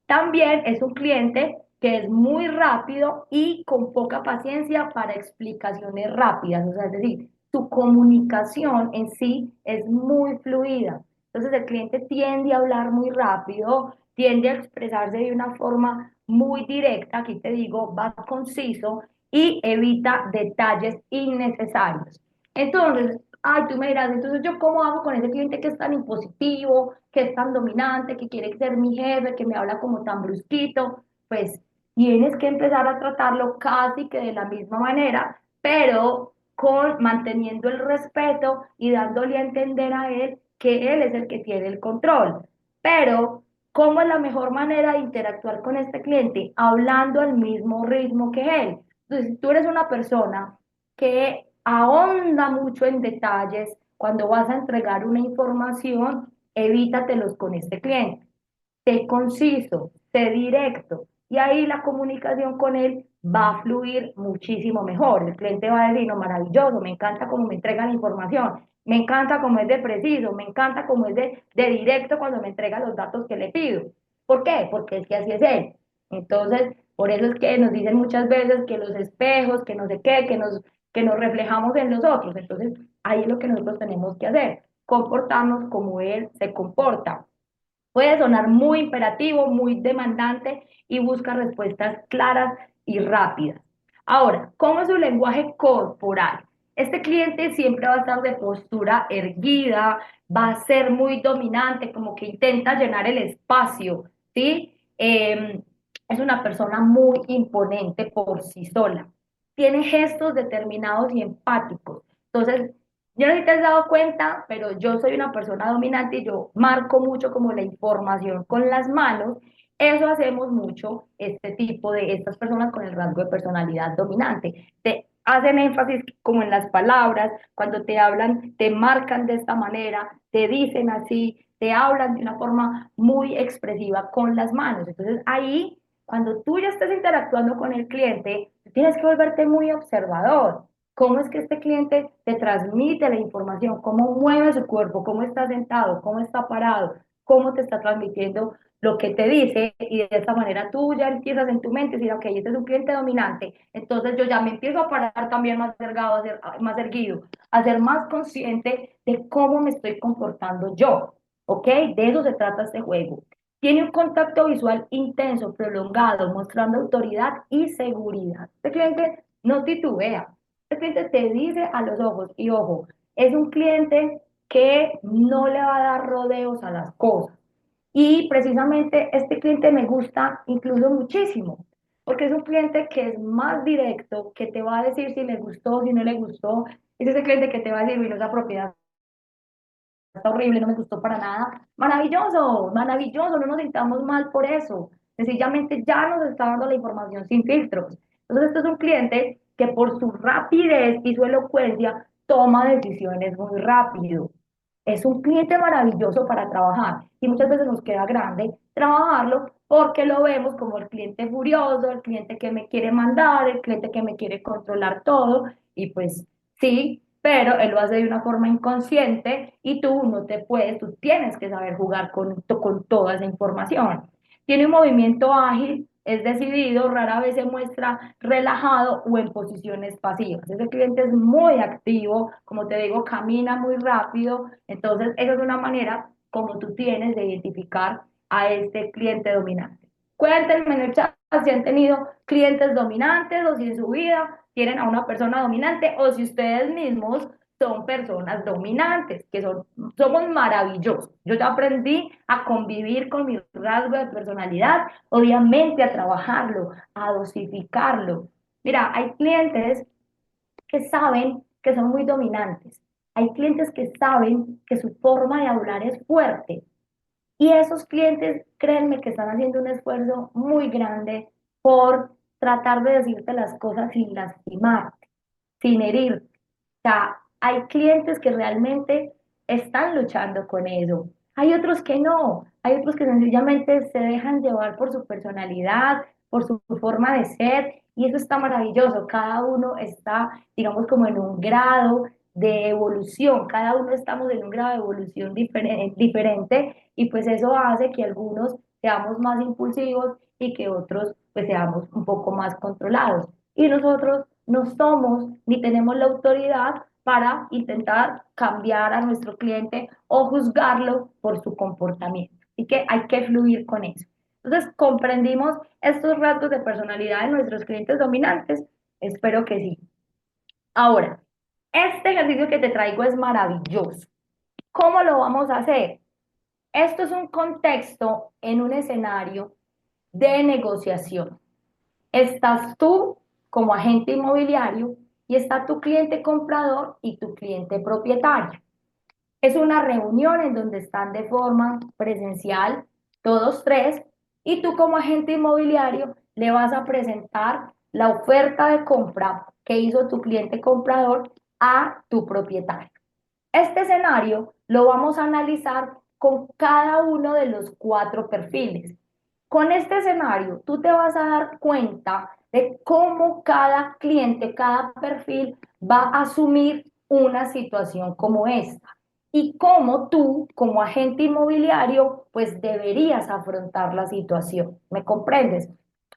También es un cliente que es muy rápido y con poca paciencia para explicaciones rápidas, o sea, es decir, su comunicación en sí es muy fluida. Entonces el cliente tiende a hablar muy rápido, tiende a expresarse de una forma muy directa, aquí te digo, va conciso y evita detalles innecesarios. Entonces, ay, tú me dirás, entonces yo cómo hago con ese cliente que es tan impositivo, que es tan dominante, que quiere ser mi jefe, que me habla como tan brusquito, pues tienes que empezar a tratarlo casi que de la misma manera, pero con manteniendo el respeto y dándole a entender a él que él es el que tiene el control. Pero, ¿cómo es la mejor manera de interactuar con este cliente? Hablando al mismo ritmo que él. Entonces, si tú eres una persona que ahonda mucho en detalles, cuando vas a entregar una información, evítatelos con este cliente. Sé conciso, sé directo, y ahí la comunicación con él va a fluir muchísimo mejor. El cliente va a decir, no, maravilloso, me encanta cómo me entrega la información, me encanta cómo es de preciso, me encanta cómo es de directo cuando me entrega los datos que le pido. ¿Por qué? Porque es que así es él. Entonces, por eso es que nos dicen muchas veces que los espejos, que no sé qué, que nos reflejamos en los otros. Entonces, ahí es lo que nosotros tenemos que hacer, comportarnos como él se comporta. Puede sonar muy imperativo, muy demandante y busca respuestas claras y rápidas. Ahora, ¿cómo es su lenguaje corporal? Este cliente siempre va a estar de postura erguida, va a ser muy dominante, como que intenta llenar el espacio, ¿sí? Es una persona muy imponente por sí sola. Tiene gestos determinados y empáticos. Entonces, yo no sé si te has dado cuenta, pero yo soy una persona dominante y yo marco mucho como la información con las manos. Eso hacemos mucho este tipo de estas personas con el rasgo de personalidad dominante. Te hacen énfasis como en las palabras, cuando te hablan, te marcan de esta manera, te dicen así, te hablan de una forma muy expresiva con las manos. Entonces ahí, cuando tú ya estés interactuando con el cliente, tienes que volverte muy observador. ¿Cómo es que este cliente te transmite la información? ¿Cómo mueve su cuerpo? ¿Cómo está sentado? ¿Cómo está parado? ¿Cómo te está transmitiendo lo que te dice? Y de esta manera tú ya empiezas en tu mente a decir, ok, este es un cliente dominante, entonces yo ya me empiezo a parar también más ergado, más erguido, a ser más consciente de cómo me estoy comportando yo, ¿ok? De eso se trata este juego. Tiene un contacto visual intenso, prolongado, mostrando autoridad y seguridad. Este cliente no titubea, el cliente te dice a los ojos, y ojo, es un cliente que no le va a dar rodeos a las cosas. Y precisamente este cliente me gusta incluso muchísimo, porque es un cliente que es más directo, que te va a decir si le gustó, si no le gustó. Es ese cliente que te va a decir, mira, esa propiedad está horrible, no me gustó para nada. Maravilloso, maravilloso, no nos sintamos mal por eso. Sencillamente ya nos está dando la información sin filtros. Entonces, este es un cliente que por su rapidez y su elocuencia toma decisiones muy rápido. Es un cliente maravilloso para trabajar y muchas veces nos queda grande trabajarlo porque lo vemos como el cliente furioso, el cliente que me quiere mandar, el cliente que me quiere controlar todo y pues sí, pero él lo hace de una forma inconsciente y tú no te puedes, tú tienes que saber jugar con toda esa información. Tiene un movimiento ágil, es decidido, rara vez se muestra relajado o en posiciones pasivas. Ese cliente es muy activo, como te digo, camina muy rápido, entonces esa es una manera como tú tienes de identificar a este cliente dominante. Cuéntenme en el chat si han tenido clientes dominantes o si en su vida tienen a una persona dominante o si ustedes mismos son personas dominantes, somos maravillosos. Yo ya aprendí a convivir con mi rasgo de personalidad, obviamente a trabajarlo, a dosificarlo. Mira, hay clientes que saben que son muy dominantes. Hay clientes que saben que su forma de hablar es fuerte. Y esos clientes, créanme que están haciendo un esfuerzo muy grande por tratar de decirte las cosas sin lastimarte, sin herirte. O sea, hay clientes que realmente están luchando con eso. Hay otros que no. Hay otros que sencillamente se dejan llevar por su personalidad, por su forma de ser. Y eso está maravilloso. Cada uno está, digamos, como en un grado de evolución, cada uno estamos en un grado de evolución diferente y pues eso hace que algunos seamos más impulsivos y que otros pues seamos un poco más controlados. Y nosotros no somos ni tenemos la autoridad para intentar cambiar a nuestro cliente o juzgarlo por su comportamiento. Así que hay que fluir con eso. Entonces, ¿comprendimos estos rasgos de personalidad de nuestros clientes dominantes? Espero que sí. Ahora, este ejercicio que te traigo es maravilloso. ¿Cómo lo vamos a hacer? Esto es un contexto en un escenario de negociación. Estás tú como agente inmobiliario y está tu cliente comprador y tu cliente propietario. Es una reunión en donde están de forma presencial todos tres y tú como agente inmobiliario le vas a presentar la oferta de compra que hizo tu cliente comprador a tu propietario. Este escenario lo vamos a analizar con cada uno de los cuatro perfiles. Con este escenario, tú te vas a dar cuenta de cómo cada cliente, cada perfil va a asumir una situación como esta y cómo tú, como agente inmobiliario, pues deberías afrontar la situación. ¿Me comprendes?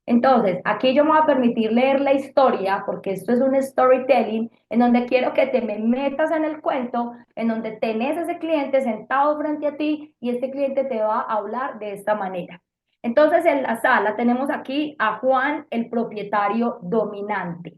Entonces, aquí yo me voy a permitir leer la historia, porque esto es un storytelling, en donde quiero que te me metas en el cuento, en donde tenés ese cliente sentado frente a ti y este cliente te va a hablar de esta manera. Entonces, en la sala tenemos aquí a Juan, el propietario dominante.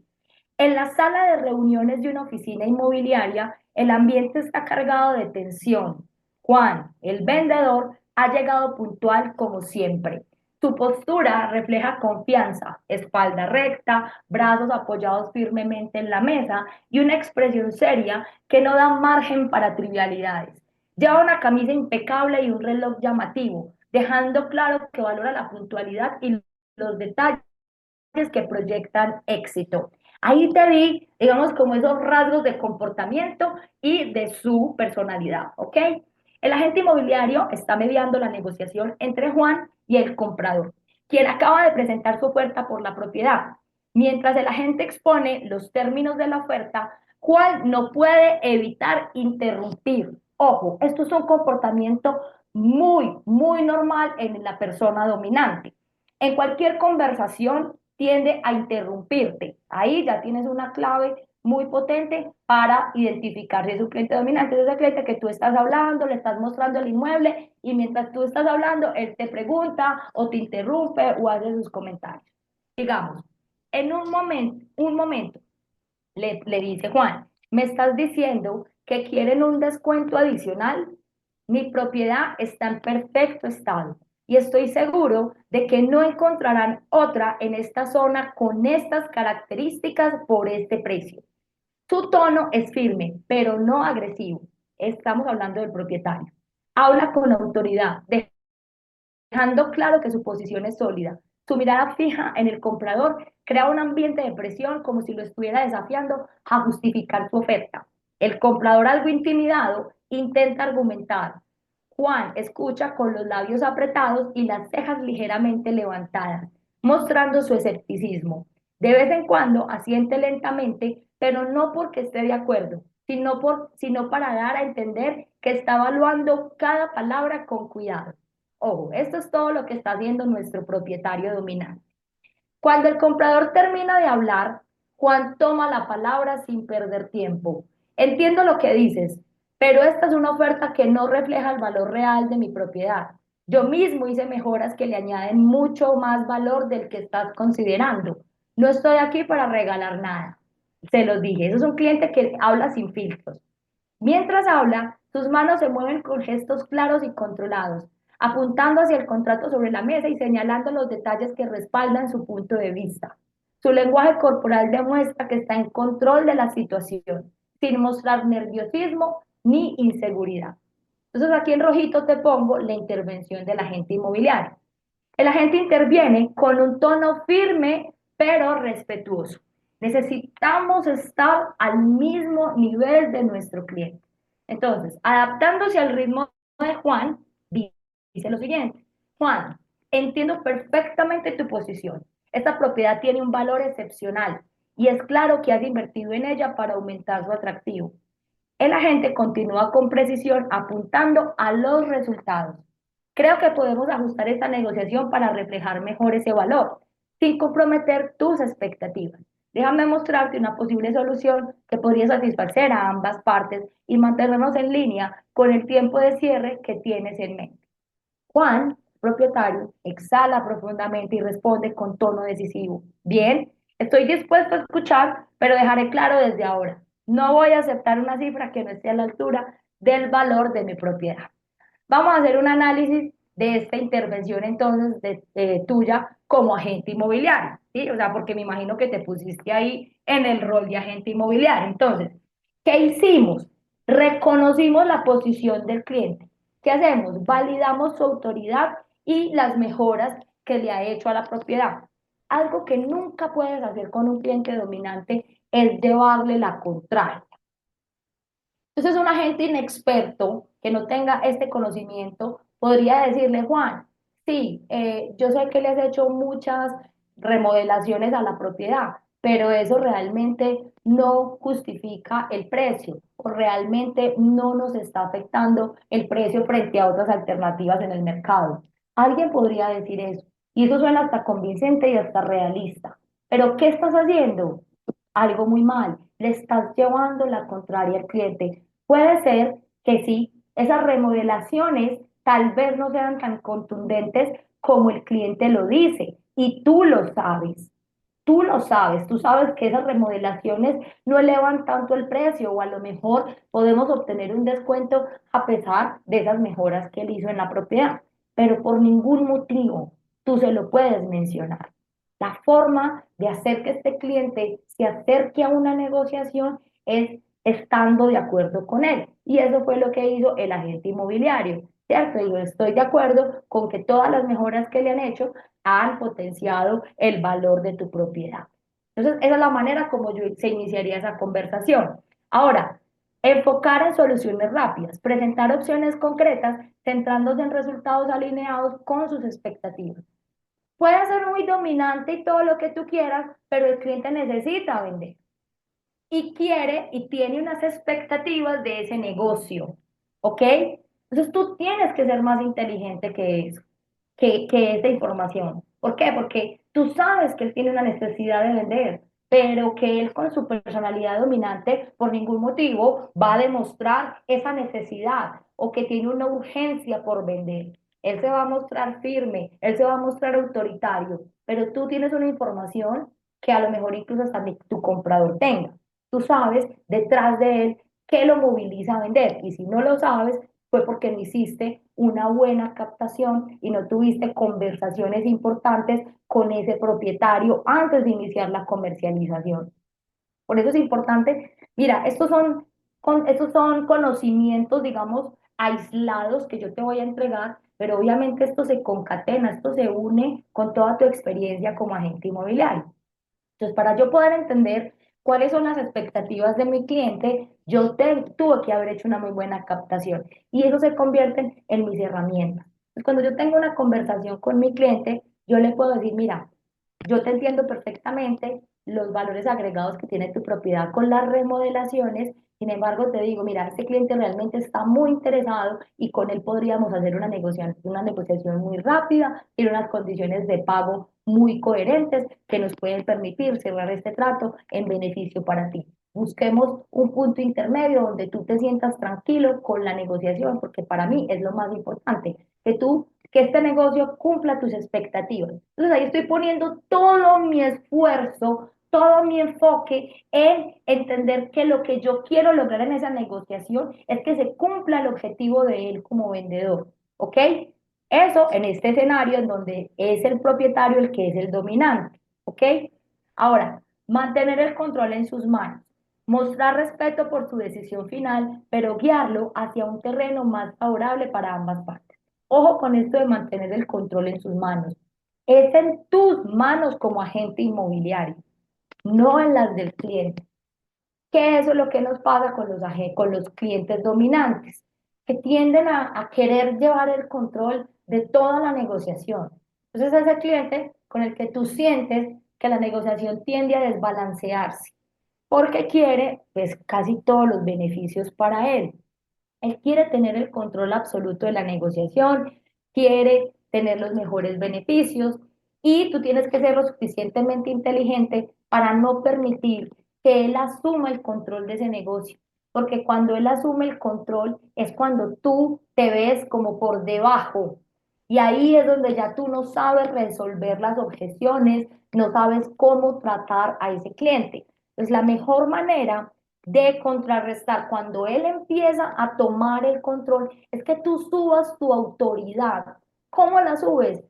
En la sala de reuniones de una oficina inmobiliaria, el ambiente está cargado de tensión. Juan, el vendedor, ha llegado puntual como siempre. Su postura refleja confianza, espalda recta, brazos apoyados firmemente en la mesa y una expresión seria que no da margen para trivialidades. Lleva una camisa impecable y un reloj llamativo, dejando claro que valora la puntualidad y los detalles que proyectan éxito. Ahí te di, digamos, como esos rasgos de comportamiento y de su personalidad, ¿ok? El agente inmobiliario está mediando la negociación entre Juan y el comprador, quien acaba de presentar su oferta por la propiedad. Mientras el agente expone los términos de la oferta, Juan no puede evitar interrumpir. Ojo, esto es un comportamiento muy normal en la persona dominante. En cualquier conversación tiende a interrumpirte. Ahí ya tienes una clave muy potente para identificar si es un cliente dominante. Es ese cliente que tú estás hablando, le estás mostrando el inmueble y mientras tú estás hablando, él te pregunta o te interrumpe o hace sus comentarios. Digamos, en un momento le dice Juan, ¿me estás diciendo que quieren un descuento adicional? Mi propiedad está en perfecto estado y estoy seguro de que no encontrarán otra en esta zona con estas características por este precio. Su tono es firme, pero no agresivo. Estamos hablando del propietario. Habla con autoridad, dejando claro que su posición es sólida. Su mirada fija en el comprador crea un ambiente de presión como si lo estuviera desafiando a justificar su oferta. El comprador, algo intimidado, intenta argumentar. Juan escucha con los labios apretados y las cejas ligeramente levantadas, mostrando su escepticismo. De vez en cuando asiente lentamente, pero no porque esté de acuerdo, sino para dar a entender que está evaluando cada palabra con cuidado. Ojo, esto es todo lo que está haciendo nuestro propietario dominante. Cuando el comprador termina de hablar, Juan toma la palabra sin perder tiempo. Entiendo lo que dices, pero esta es una oferta que no refleja el valor real de mi propiedad. Yo mismo hice mejoras que le añaden mucho más valor del que estás considerando. No estoy aquí para regalar nada. Se los dije, eso es un cliente que habla sin filtros. Mientras habla, sus manos se mueven con gestos claros y controlados, apuntando hacia el contrato sobre la mesa y señalando los detalles que respaldan su punto de vista. Su lenguaje corporal demuestra que está en control de la situación, sin mostrar nerviosismo ni inseguridad. Entonces aquí en rojito te pongo la intervención del agente inmobiliario. El agente interviene con un tono firme pero respetuoso. Necesitamos estar al mismo nivel de nuestro cliente. Entonces, adaptándose al ritmo de Juan, dice lo siguiente. Juan, entiendo perfectamente tu posición. Esta propiedad tiene un valor excepcional y es claro que has invertido en ella para aumentar su atractivo. El agente continúa con precisión apuntando a los resultados. Creo que podemos ajustar esta negociación para reflejar mejor ese valor, sin comprometer tus expectativas. Déjame mostrarte una posible solución que podría satisfacer a ambas partes y mantenernos en línea con el tiempo de cierre que tienes en mente. Juan, propietario, exhala profundamente y responde con tono decisivo. Bien, estoy dispuesto a escuchar, pero dejaré claro desde ahora. No voy a aceptar una cifra que no esté a la altura del valor de mi propiedad. Vamos a hacer un análisis de esta intervención entonces tuya como agente inmobiliario, ¿sí? O sea, porque me imagino que te pusiste ahí en el rol de agente inmobiliario. Entonces, ¿qué hicimos? Reconocimos la posición del cliente. ¿Qué hacemos? Validamos su autoridad y las mejoras que le ha hecho a la propiedad. Algo que nunca puedes hacer con un cliente dominante es llevarle la contraria. Entonces, un agente inexperto que no tenga este conocimiento podría decirle, Juan, sí, yo sé que le has hecho muchas remodelaciones a la propiedad, pero eso realmente no justifica el precio o realmente no nos está afectando el precio frente a otras alternativas en el mercado. Alguien podría decir eso y eso suena hasta convincente y hasta realista. Pero ¿qué estás haciendo? Algo muy mal, le estás llevando la contraria al cliente. Puede ser que sí, esas remodelaciones tal vez no sean tan contundentes como el cliente lo dice y tú lo sabes. Tú lo sabes, tú sabes que esas remodelaciones no elevan tanto el precio o a lo mejor podemos obtener un descuento a pesar de esas mejoras que él hizo en la propiedad, pero por ningún motivo tú se lo puedes mencionar. La forma de hacer que este cliente se acerque a una negociación es estando de acuerdo con él. Y eso fue lo que hizo el agente inmobiliario, ¿cierto? Yo estoy de acuerdo con que todas las mejoras que le han hecho han potenciado el valor de tu propiedad. Entonces, esa es la manera como se iniciaría esa conversación. Ahora, enfocar en soluciones rápidas, presentar opciones concretas, centrándose en resultados alineados con sus expectativas. Puede ser muy dominante y todo lo que tú quieras, pero el cliente necesita vender y quiere y tiene unas expectativas de ese negocio, ¿ok? Entonces tú tienes que ser más inteligente que eso, que esa información. ¿Por qué? Porque tú sabes que él tiene una necesidad de vender, pero que él con su personalidad dominante por ningún motivo va a demostrar esa necesidad o que tiene una urgencia por vender. Él se va a mostrar firme, él se va a mostrar autoritario, pero tú tienes una información que a lo mejor incluso hasta ni tu comprador tenga. Tú sabes detrás de él qué lo moviliza a vender y si no lo sabes fue porque no hiciste una buena captación y no tuviste conversaciones importantes con ese propietario antes de iniciar la comercialización. Por eso es importante, mira, estos son conocimientos, digamos, aislados que yo te voy a entregar, pero obviamente esto se concatena, esto se une con toda tu experiencia como agente inmobiliario. Entonces, para yo poder entender cuáles son las expectativas de mi cliente, tuve que haber hecho una muy buena captación y eso se convierte en mis herramientas. Entonces, cuando yo tengo una conversación con mi cliente, yo le puedo decir, mira, yo te entiendo perfectamente los valores agregados que tiene tu propiedad con las remodelaciones. Sin embargo, te digo, mira, este cliente realmente está muy interesado y con él podríamos hacer una negociación muy rápida y unas condiciones de pago muy coherentes que nos pueden permitir cerrar este trato en beneficio para ti. Busquemos un punto intermedio donde tú te sientas tranquilo con la negociación, porque para mí es lo más importante, que este negocio cumpla tus expectativas. Entonces ahí estoy poniendo todo mi esfuerzo, todo mi enfoque en entender que lo que yo quiero lograr en esa negociación es que se cumpla el objetivo de él como vendedor, ¿ok? Eso en este escenario en donde es el propietario el que es el dominante, ¿ok? Ahora, mantener el control en sus manos, mostrar respeto por su decisión final, pero guiarlo hacia un terreno más favorable para ambas partes. Ojo con esto de mantener el control en sus manos. Es en tus manos como agente inmobiliario, no en las del cliente. Que eso es lo que nos pasa con los clientes dominantes, que tienden a querer llevar el control de toda la negociación. Entonces, ese cliente con el que tú sientes que la negociación tiende a desbalancearse, porque quiere pues casi todos los beneficios para él. Él quiere tener el control absoluto de la negociación, quiere tener los mejores beneficios y tú tienes que ser lo suficientemente inteligente para no permitir que él asuma el control de ese negocio. Porque cuando él asume el control es cuando tú te ves como por debajo. Y ahí es donde ya tú no sabes resolver las objeciones, no sabes cómo tratar a ese cliente. Entonces, la mejor manera de contrarrestar cuando él empieza a tomar el control es que tú subas tu autoridad. ¿Cómo la subes?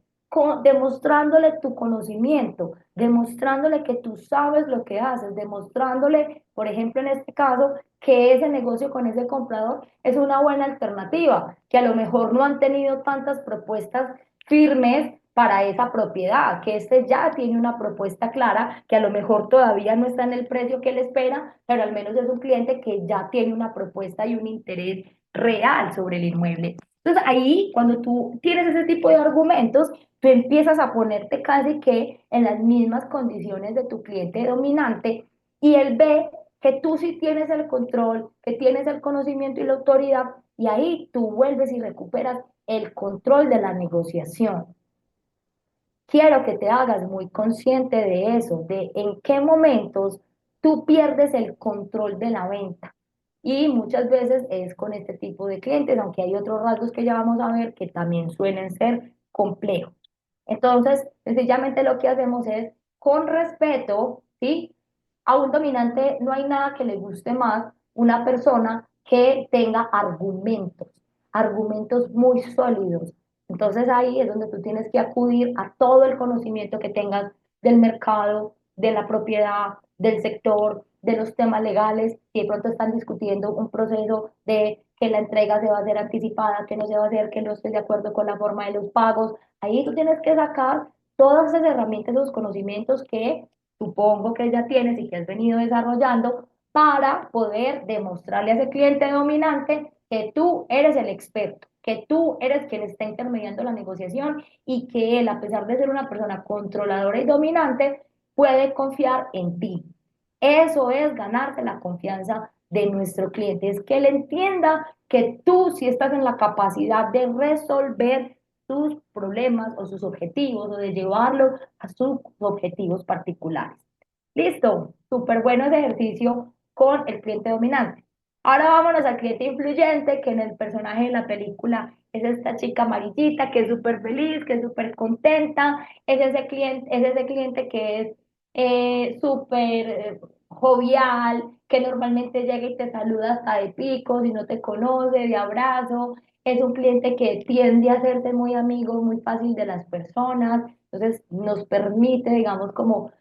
Demostrándole tu conocimiento, demostrándole que tú sabes lo que haces, demostrándole, por ejemplo, en este caso, que ese negocio con ese comprador es una buena alternativa, que a lo mejor no han tenido tantas propuestas firmes para esa propiedad, que este ya tiene una propuesta clara, que a lo mejor todavía no está en el precio que él espera, pero al menos es un cliente que ya tiene una propuesta y un interés real sobre el inmueble. Entonces ahí, cuando tú tienes ese tipo de argumentos, tú empiezas a ponerte casi que en las mismas condiciones de tu cliente dominante y él ve que tú sí tienes el control, que tienes el conocimiento y la autoridad, y ahí tú vuelves y recuperas el control de la negociación. Quiero que te hagas muy consciente de eso, de en qué momentos tú pierdes el control de la venta. Y muchas veces es con este tipo de clientes, aunque hay otros rasgos que ya vamos a ver que también suelen ser complejos. Entonces, sencillamente lo que hacemos es, con respeto, ¿sí? A un dominante no hay nada que le guste más una persona que tenga argumentos, argumentos muy sólidos. Entonces ahí es donde tú tienes que acudir a todo el conocimiento que tengas del mercado, de la propiedad, del sector, de los temas legales, si de pronto están discutiendo un proceso de que la entrega se va a hacer anticipada, que no se va a hacer, que no estés de acuerdo con la forma de los pagos, ahí tú tienes que sacar todas esas herramientas, esos conocimientos que supongo que ya tienes y que has venido desarrollando para poder demostrarle a ese cliente dominante que tú eres el experto, que tú eres quien está intermediando la negociación y que él, a pesar de ser una persona controladora y dominante, puede confiar en ti. Eso es ganarte la confianza de nuestro cliente, es que él entienda que tú sí estás en la capacidad de resolver sus problemas o sus objetivos o de llevarlos a sus objetivos particulares. Listo, súper bueno ese ejercicio con el cliente dominante. Ahora vámonos al cliente influyente, que en el personaje de la película es esta chica amarillita que es súper feliz, que es súper contenta, es ese cliente que es súper jovial, que normalmente llega y te saluda hasta de pico, si no te conoce, de abrazo, es un cliente que tiende a hacerse muy amigo, muy fácil de las personas, entonces nos permite, digamos, como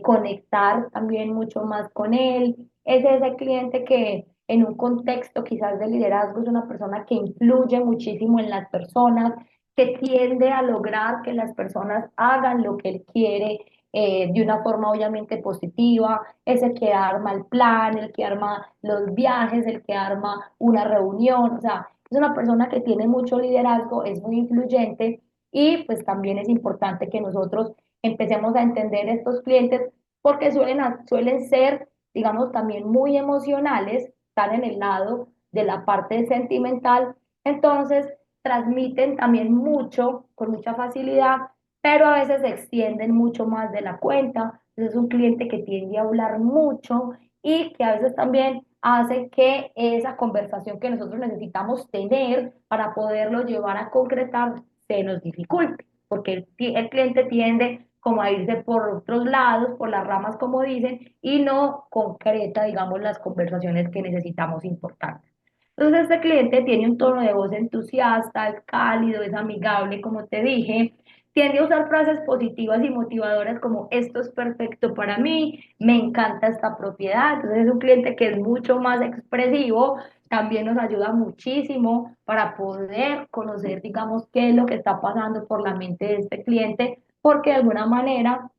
conectar también mucho más con él. Es ese cliente que en un contexto quizás de liderazgo es una persona que influye muchísimo en las personas, que tiende a lograr que las personas hagan lo que él quiere de una forma obviamente positiva, es el que arma el plan, el que arma los viajes, el que arma una reunión, o sea, es una persona que tiene mucho liderazgo, es muy influyente y pues también es importante que nosotros empecemos a entender estos clientes porque suelen ser, digamos, también muy emocionales, están en el lado de la parte sentimental, entonces transmiten también mucho, con mucha facilidad, pero a veces se extienden mucho más de la cuenta. Entonces es un cliente que tiende a hablar mucho y que a veces también hace que esa conversación que nosotros necesitamos tener para poderlo llevar a concretar se nos dificulte, porque el cliente tiende como a irse por otros lados, por las ramas como dicen, y no concreta, digamos, las conversaciones que necesitamos importantes. Entonces este cliente tiene un tono de voz entusiasta, es cálido, es amigable, como te dije, tiende a usar frases positivas y motivadoras como esto es perfecto para mí, me encanta esta propiedad. Entonces es un cliente que es mucho más expresivo, también nos ayuda muchísimo para poder conocer, digamos, qué es lo que está pasando por la mente de este cliente, porque de alguna manera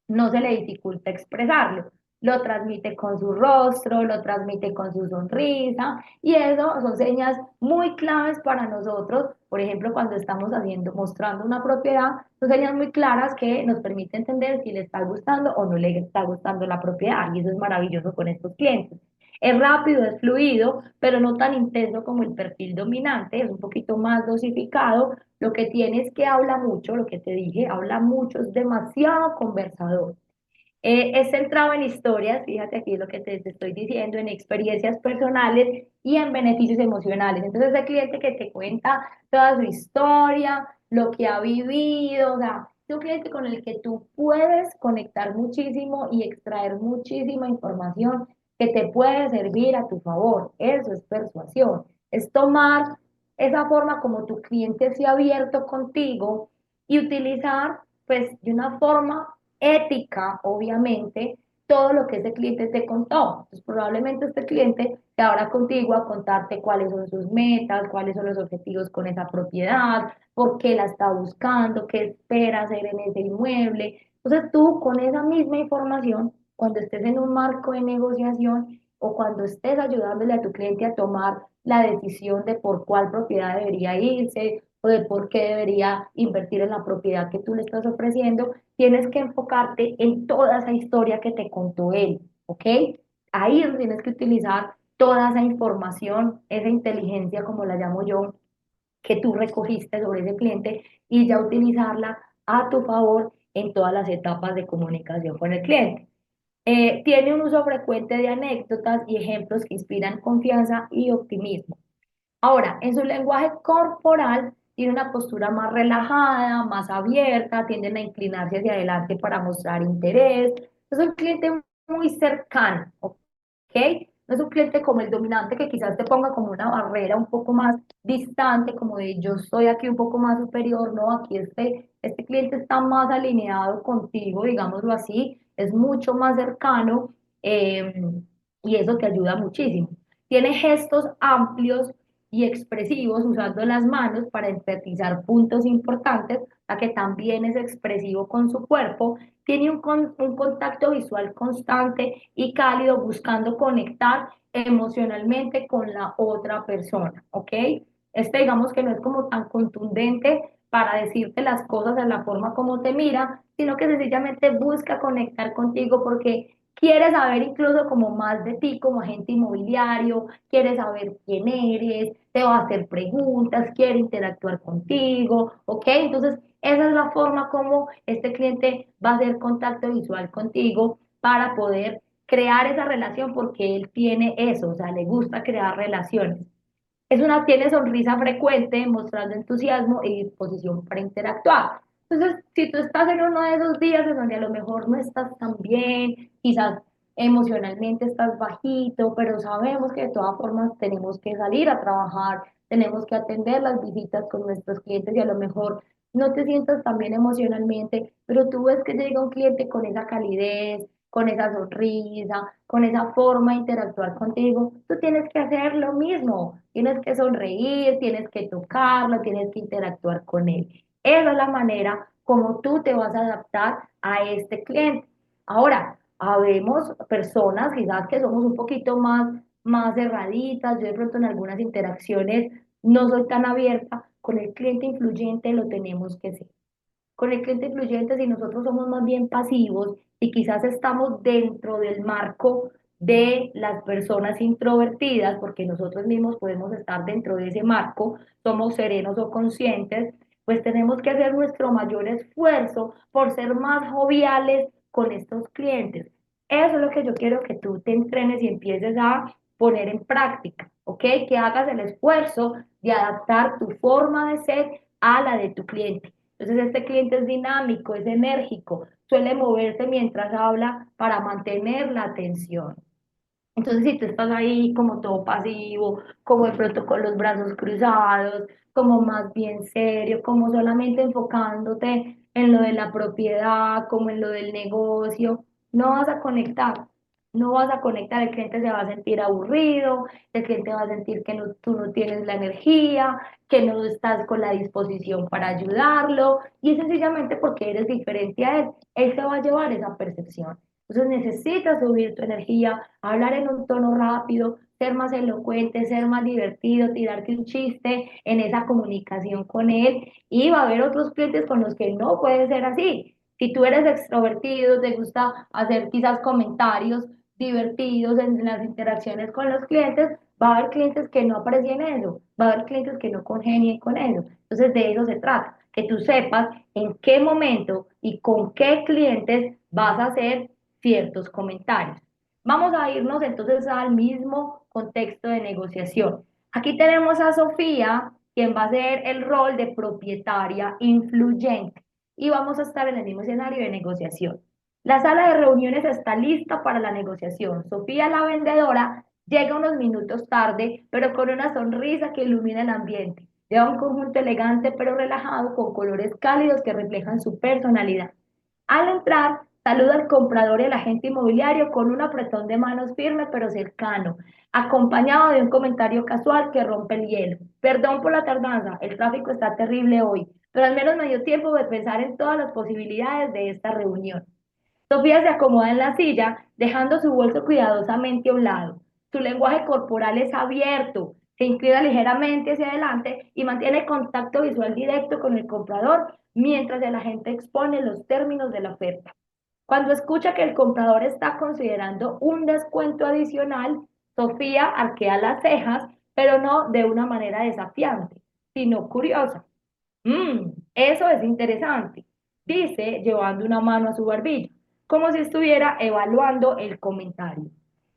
no se le dificulta expresarlo. lo transmite con su rostro, lo transmite con su sonrisa y eso son señas muy claves para nosotros. Por ejemplo, cuando estamos haciendo, mostrando una propiedad, son señas muy claras que nos permiten entender si le está gustando o no le está gustando la propiedad y eso es maravilloso con estos clientes. Es rápido, es fluido, pero no tan intenso como el perfil dominante, es un poquito más dosificado. Lo que tiene es que habla mucho, lo que te dije, habla mucho, es demasiado conversador. Es centrado en historias, fíjate aquí lo que te estoy diciendo, en experiencias personales y en beneficios emocionales. Entonces, ese cliente que te cuenta toda su historia, lo que ha vivido, o sea, es un cliente con el que tú puedes conectar muchísimo y extraer muchísima información que te puede servir a tu favor. Eso es persuasión, es tomar esa forma como tu cliente se ha abierto contigo y utilizar, pues, de una forma ética, obviamente, todo lo que ese cliente te contó. Entonces, probablemente este cliente te habla contigo a contarte cuáles son sus metas, cuáles son los objetivos con esa propiedad, por qué la está buscando, qué espera hacer en ese inmueble. Entonces, tú con esa misma información, cuando estés en un marco de negociación o cuando estés ayudándole a tu cliente a tomar la decisión de por cuál propiedad debería irse o de por qué debería invertir en la propiedad que tú le estás ofreciendo, tienes que enfocarte en toda esa historia que te contó él, ¿ok? Ahí es donde tienes que utilizar toda esa información, esa inteligencia, como la llamo yo, que tú recogiste sobre ese cliente y ya utilizarla a tu favor en todas las etapas de comunicación con el cliente. Tiene un uso frecuente de anécdotas y ejemplos que inspiran confianza y optimismo. Ahora, en su lenguaje corporal tiene una postura más relajada, más abierta, tienden a inclinarse hacia adelante para mostrar interés. Es un cliente muy cercano, ¿ok? No es un cliente como el dominante que quizás te ponga como una barrera un poco más distante, como de yo estoy aquí un poco más superior, no, aquí este cliente está más alineado contigo, digámoslo así, es mucho más cercano eh, y eso te ayuda muchísimo. Tiene gestos amplios y expresivos usando las manos para enfatizar puntos importantes, a que también es expresivo con su cuerpo, tiene un contacto visual constante y cálido buscando conectar emocionalmente con la otra persona, ¿ok? Digamos que no es como tan contundente para decirte las cosas en la forma como te mira, sino que sencillamente busca conectar contigo porque quiere saber incluso como más de ti como agente inmobiliario, quiere saber quién eres, te va a hacer preguntas, quiere interactuar contigo, ¿ok? Entonces, esa es la forma como este cliente va a hacer contacto visual contigo para poder crear esa relación porque él tiene eso, o sea, le gusta crear relaciones. Tiene sonrisa frecuente, mostrando entusiasmo y disposición para interactuar. Entonces, si tú estás en uno de esos días en donde a lo mejor no estás tan bien, quizás emocionalmente estás bajito, pero sabemos que de todas formas tenemos que salir a trabajar, tenemos que atender las visitas con nuestros clientes y a lo mejor no te sientas tan bien emocionalmente, pero tú ves que llega un cliente con esa calidez, con esa sonrisa, con esa forma de interactuar contigo, tú tienes que hacer lo mismo, tienes que sonreír, tienes que tocarlo, tienes que interactuar con él. Esa es la manera como tú te vas a adaptar a este cliente. Ahora, habemos personas quizás que somos un poquito más cerraditas, yo de pronto en algunas interacciones no soy tan abierta, con el cliente influyente lo tenemos que ser. Con el cliente influyente, si nosotros somos más bien pasivos y quizás estamos dentro del marco de las personas introvertidas, porque nosotros mismos podemos estar dentro de ese marco, somos serenos o conscientes, pues tenemos que hacer nuestro mayor esfuerzo por ser más joviales con estos clientes. Eso es lo que yo quiero que tú te entrenes y empieces a poner en práctica, ¿ok? Que hagas el esfuerzo de adaptar tu forma de ser a la de tu cliente. Entonces este cliente es dinámico, es enérgico, suele moverse mientras habla para mantener la atención. Entonces si tú estás ahí como todo pasivo, como de pronto con los brazos cruzados, como más bien serio, como solamente enfocándote en lo de la propiedad, como en lo del negocio, no vas a conectar. No vas a conectar, el cliente se va a sentir aburrido, el cliente va a sentir que no, tú no tienes la energía, que no estás con la disposición para ayudarlo, y es sencillamente porque eres diferente a él. Él se va a llevar esa percepción. Entonces necesitas subir tu energía, hablar en un tono rápido, ser más elocuente, ser más divertido, tirarte un chiste en esa comunicación con él. Y va a haber otros clientes con los que no puede ser así. Si tú eres extrovertido, te gusta hacer quizás comentarios divertidos en las interacciones con los clientes, va a haber clientes que no aprecien eso, va a haber clientes que no congenien con eso. Entonces de eso se trata, que tú sepas en qué momento y con qué clientes vas a hacer ciertos comentarios. Vamos a irnos entonces al mismo contexto de negociación. Aquí tenemos a Sofía, quien va a ser el rol de propietaria influyente, y vamos a estar en el mismo escenario de negociación. La sala de reuniones está lista para la negociación. Sofía, la vendedora, llega unos minutos tarde, pero con una sonrisa que ilumina el ambiente. Lleva un conjunto elegante pero relajado con colores cálidos que reflejan su personalidad. Al entrar, saluda al comprador y al agente inmobiliario con un apretón de manos firme pero cercano, acompañado de un comentario casual que rompe el hielo. Perdón por la tardanza, el tráfico está terrible hoy, pero al menos me dio tiempo de pensar en todas las posibilidades de esta reunión. Sofía se acomoda en la silla, dejando su bolso cuidadosamente a un lado. Su lenguaje corporal es abierto, se inclina ligeramente hacia adelante y mantiene contacto visual directo con el comprador mientras el agente expone los términos de la oferta. Cuando escucha que el comprador está considerando un descuento adicional, Sofía arquea las cejas, pero no de una manera desafiante, sino curiosa. Eso es interesante, dice llevando una mano a su barbilla, como si estuviera evaluando el comentario.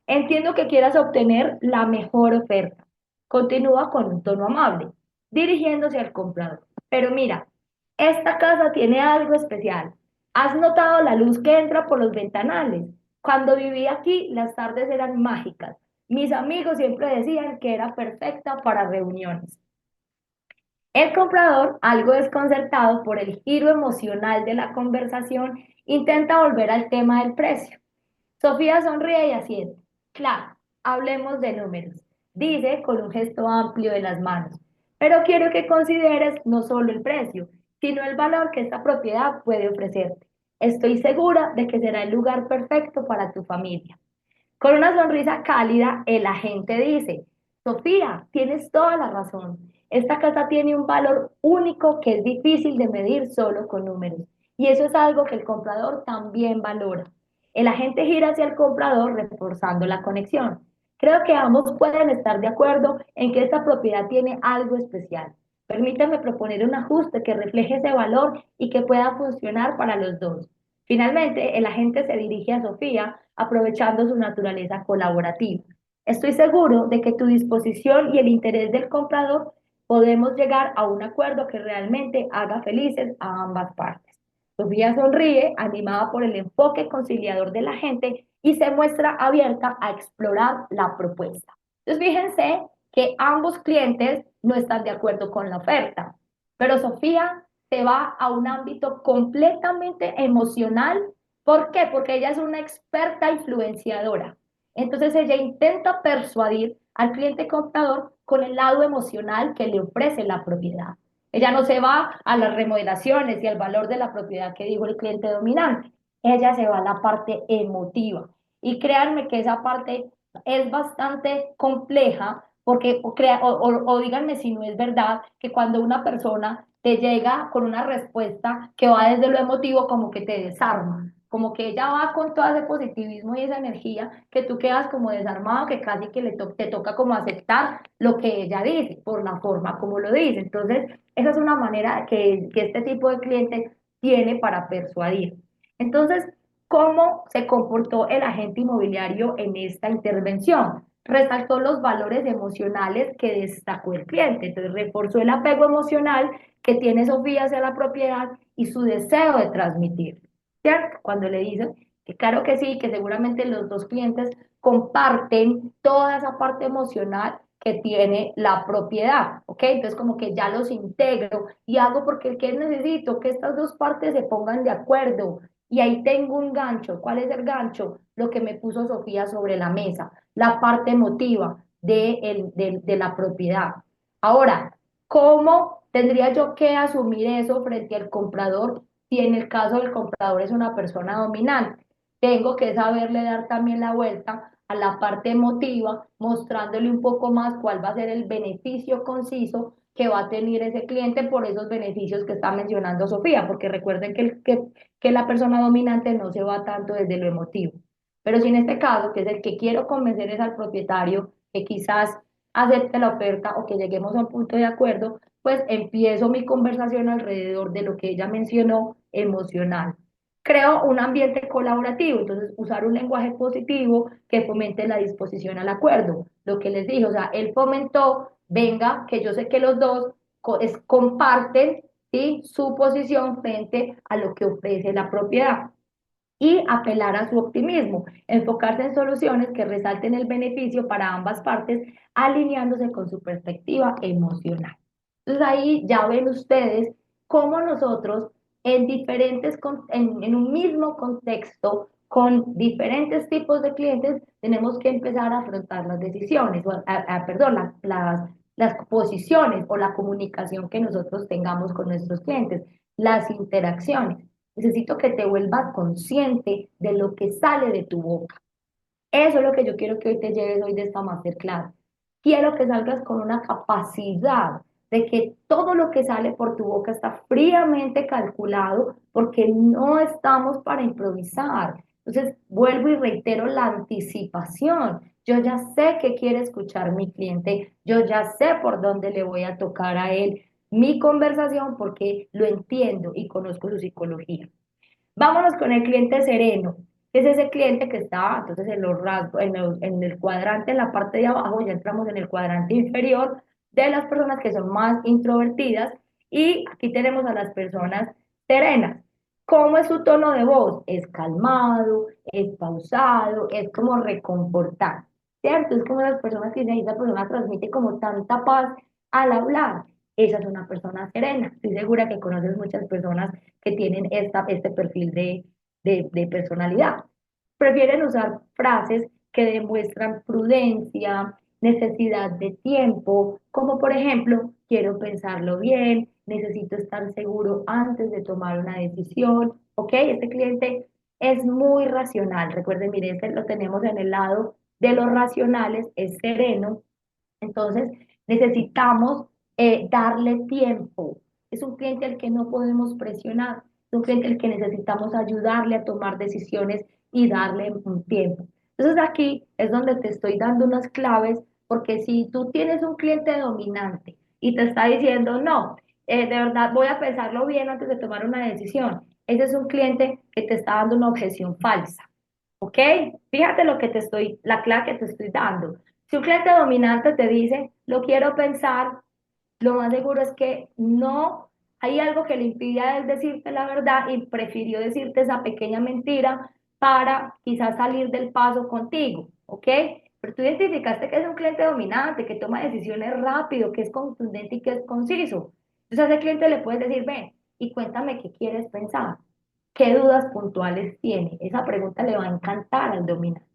Entiendo que quieras obtener la mejor oferta. Continúa con un tono amable, dirigiéndose al comprador. Pero mira, esta casa tiene algo especial. ¿Has notado la luz que entra por los ventanales? Cuando viví aquí, las tardes eran mágicas. Mis amigos siempre decían que era perfecta para reuniones. El comprador, algo desconcertado por el giro emocional de la conversación, intenta volver al tema del precio. Sofía sonríe y asiente. Claro, hablemos de números, dice con un gesto amplio de las manos. Pero quiero que consideres no solo el precio, sino el valor que esta propiedad puede ofrecerte. Estoy segura de que será el lugar perfecto para tu familia. Con una sonrisa cálida, el agente dice, Sofía, tienes toda la razón. Esta casa tiene un valor único que es difícil de medir solo con números. Y eso es algo que el comprador también valora. El agente gira hacia el comprador reforzando la conexión. Creo que ambos pueden estar de acuerdo en que esta propiedad tiene algo especial. Permítame proponer un ajuste que refleje ese valor y que pueda funcionar para los dos. Finalmente, el agente se dirige a Sofía, aprovechando su naturaleza colaborativa. Estoy seguro de que tu disposición y el interés del comprador podemos llegar a un acuerdo que realmente haga felices a ambas partes. Sofía sonríe, animada por el enfoque conciliador de la gente, y se muestra abierta a explorar la propuesta. Entonces, fíjense que ambos clientes no están de acuerdo con la oferta, pero Sofía se va a un ámbito completamente emocional. ¿Por qué? Porque ella es una experta influenciadora. Entonces ella intenta persuadir al cliente comprador con el lado emocional que le ofrece la propiedad. Ella no se va a las remodelaciones y al valor de la propiedad que dijo el cliente dominante. Ella se va a la parte emotiva. Y créanme que esa parte es bastante compleja porque, o díganme si no es verdad, que cuando una persona te llega con una respuesta que va desde lo emotivo, como que te desarma, como que ella va con todo ese positivismo y esa energía, que tú quedas como desarmado, que casi que te toca como aceptar lo que ella dice, por la forma como lo dice. Entonces, esa es una manera que este tipo de clientes tiene para persuadir. Entonces, ¿cómo se comportó el agente inmobiliario en esta intervención? Resaltó los valores emocionales que destacó el cliente, entonces reforzó el apego emocional que tiene Sofía hacia la propiedad y su deseo de transmitir, ¿cierto? Cuando le dicen que claro que sí, que seguramente los dos clientes comparten toda esa parte emocional que tiene la propiedad, ¿ok? Entonces como que ya los integro y hago porque ¿qué necesito? Que estas dos partes se pongan de acuerdo. Y ahí tengo un gancho. ¿Cuál es el gancho? Lo que me puso Sofía sobre la mesa, la parte emotiva de la propiedad. Ahora, ¿cómo tendría yo que asumir eso frente al comprador si en el caso del comprador es una persona dominante? tengo que saberle dar también la vuelta a la parte emotiva, mostrándole un poco más cuál va a ser el beneficio conciso que va a tener ese cliente por esos beneficios que está mencionando Sofía, porque recuerden que la persona dominante no se va tanto desde lo emotivo. Pero si en este caso, que es el que quiero convencer es al propietario, que quizás acepte la oferta o que lleguemos a un punto de acuerdo, pues empiezo mi conversación alrededor de lo que ella mencionó, emocional. Creo un ambiente colaborativo, entonces usar un lenguaje positivo que fomente la disposición al acuerdo. Lo que les dije, o sea, él fomentó, venga, que yo sé que los dos comparten, ¿sí?, su posición frente a lo que ofrece la propiedad y apelar a su optimismo, enfocarse en soluciones que resalten el beneficio para ambas partes, alineándose con su perspectiva emocional. Entonces ahí ya ven ustedes cómo nosotros en en un mismo contexto, con diferentes tipos de clientes, tenemos que empezar a afrontar las decisiones, perdón, las posiciones o la comunicación que nosotros tengamos con nuestros clientes, las interacciones. Necesito que te vuelvas consciente de lo que sale de tu boca. Eso es lo que yo quiero que hoy te lleves hoy de esta masterclass. Quiero que salgas con una capacidad de que todo lo que sale por tu boca está fríamente calculado porque no estamos para improvisar. Entonces, vuelvo y reitero la anticipación. Yo ya sé que quiere escuchar mi cliente, yo ya sé por dónde le voy a tocar a él mi conversación porque lo entiendo y conozco su psicología. Vámonos con el cliente sereno. Es ese cliente que está entonces en los rasgos, en el cuadrante, en la parte de abajo, ya entramos en el cuadrante inferior de las personas que son más introvertidas y aquí tenemos a las personas serenas. ¿Cómo es su tono de voz? Es calmado, es pausado, es como reconfortante, ¿cierto? Es como las personas que dicen, esa persona transmite como tanta paz al hablar. Esa es una persona serena. Estoy segura que conoces muchas personas que tienen este perfil de personalidad. Prefieren usar frases que demuestran prudencia, necesidad de tiempo, como por ejemplo, quiero pensarlo bien, necesito estar seguro antes de tomar una decisión, ¿ok? Este cliente es muy racional. Recuerden, mire, este lo tenemos en el lado de los racionales, es sereno. Entonces, necesitamos darle tiempo. Es un cliente al que no podemos presionar, es un cliente al que necesitamos ayudarle a tomar decisiones y darle un tiempo. Entonces, aquí es donde te estoy dando unas claves, porque si tú tienes un cliente dominante y te está diciendo, no, de verdad voy a pensarlo bien antes de tomar una decisión, ese es un cliente que te está dando una objeción falsa. ¿Ok? Fíjate lo que te estoy, la clave que te estoy dando. Si un cliente dominante te dice, lo quiero pensar, lo más seguro es que no hay algo que le impide a él decirte la verdad y prefirió decirte esa pequeña mentira para quizás salir del paso contigo, ¿ok? Pero tú identificaste que es un cliente dominante, que toma decisiones rápido, que es contundente y que es conciso. Entonces a ese cliente le puedes decir, ven, y cuéntame qué quieres pensar, qué dudas puntuales tiene. Esa pregunta le va a encantar al dominante.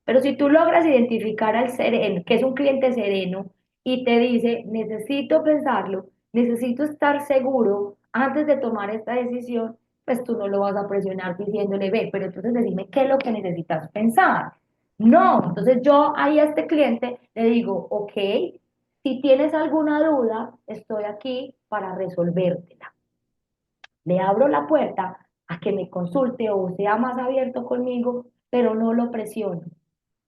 Pero si tú logras identificar al sereno, que es un cliente sereno, y te dice, necesito pensarlo, necesito estar seguro antes de tomar esta decisión, pues tú no lo vas a presionar diciéndole, ve, pero entonces decime qué es lo que necesitas pensar. No, entonces yo ahí a este cliente le digo, ok, si tienes alguna duda, estoy aquí para resolvértela. Le abro la puerta a que me consulte o sea más abierto conmigo, pero no lo presiono.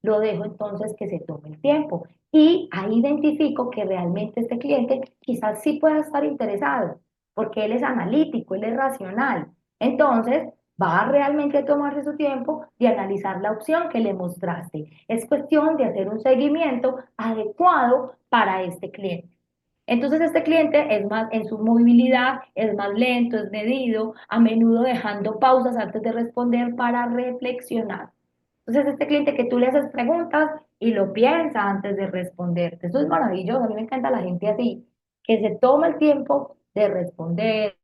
Lo dejo entonces que se tome el tiempo. Y ahí identifico que realmente este cliente quizás sí pueda estar interesado, porque él es analítico, él es racional. Entonces, va a realmente tomarse su tiempo de analizar la opción que le mostraste. Es cuestión de hacer un seguimiento adecuado para este cliente. Entonces este cliente es más en su movilidad, es más lento, es medido, a menudo dejando pausas antes de responder para reflexionar. Entonces este cliente que tú le haces preguntas y lo piensa antes de responderte. Eso es maravilloso, a mí me encanta la gente así, que se toma el tiempo de responder,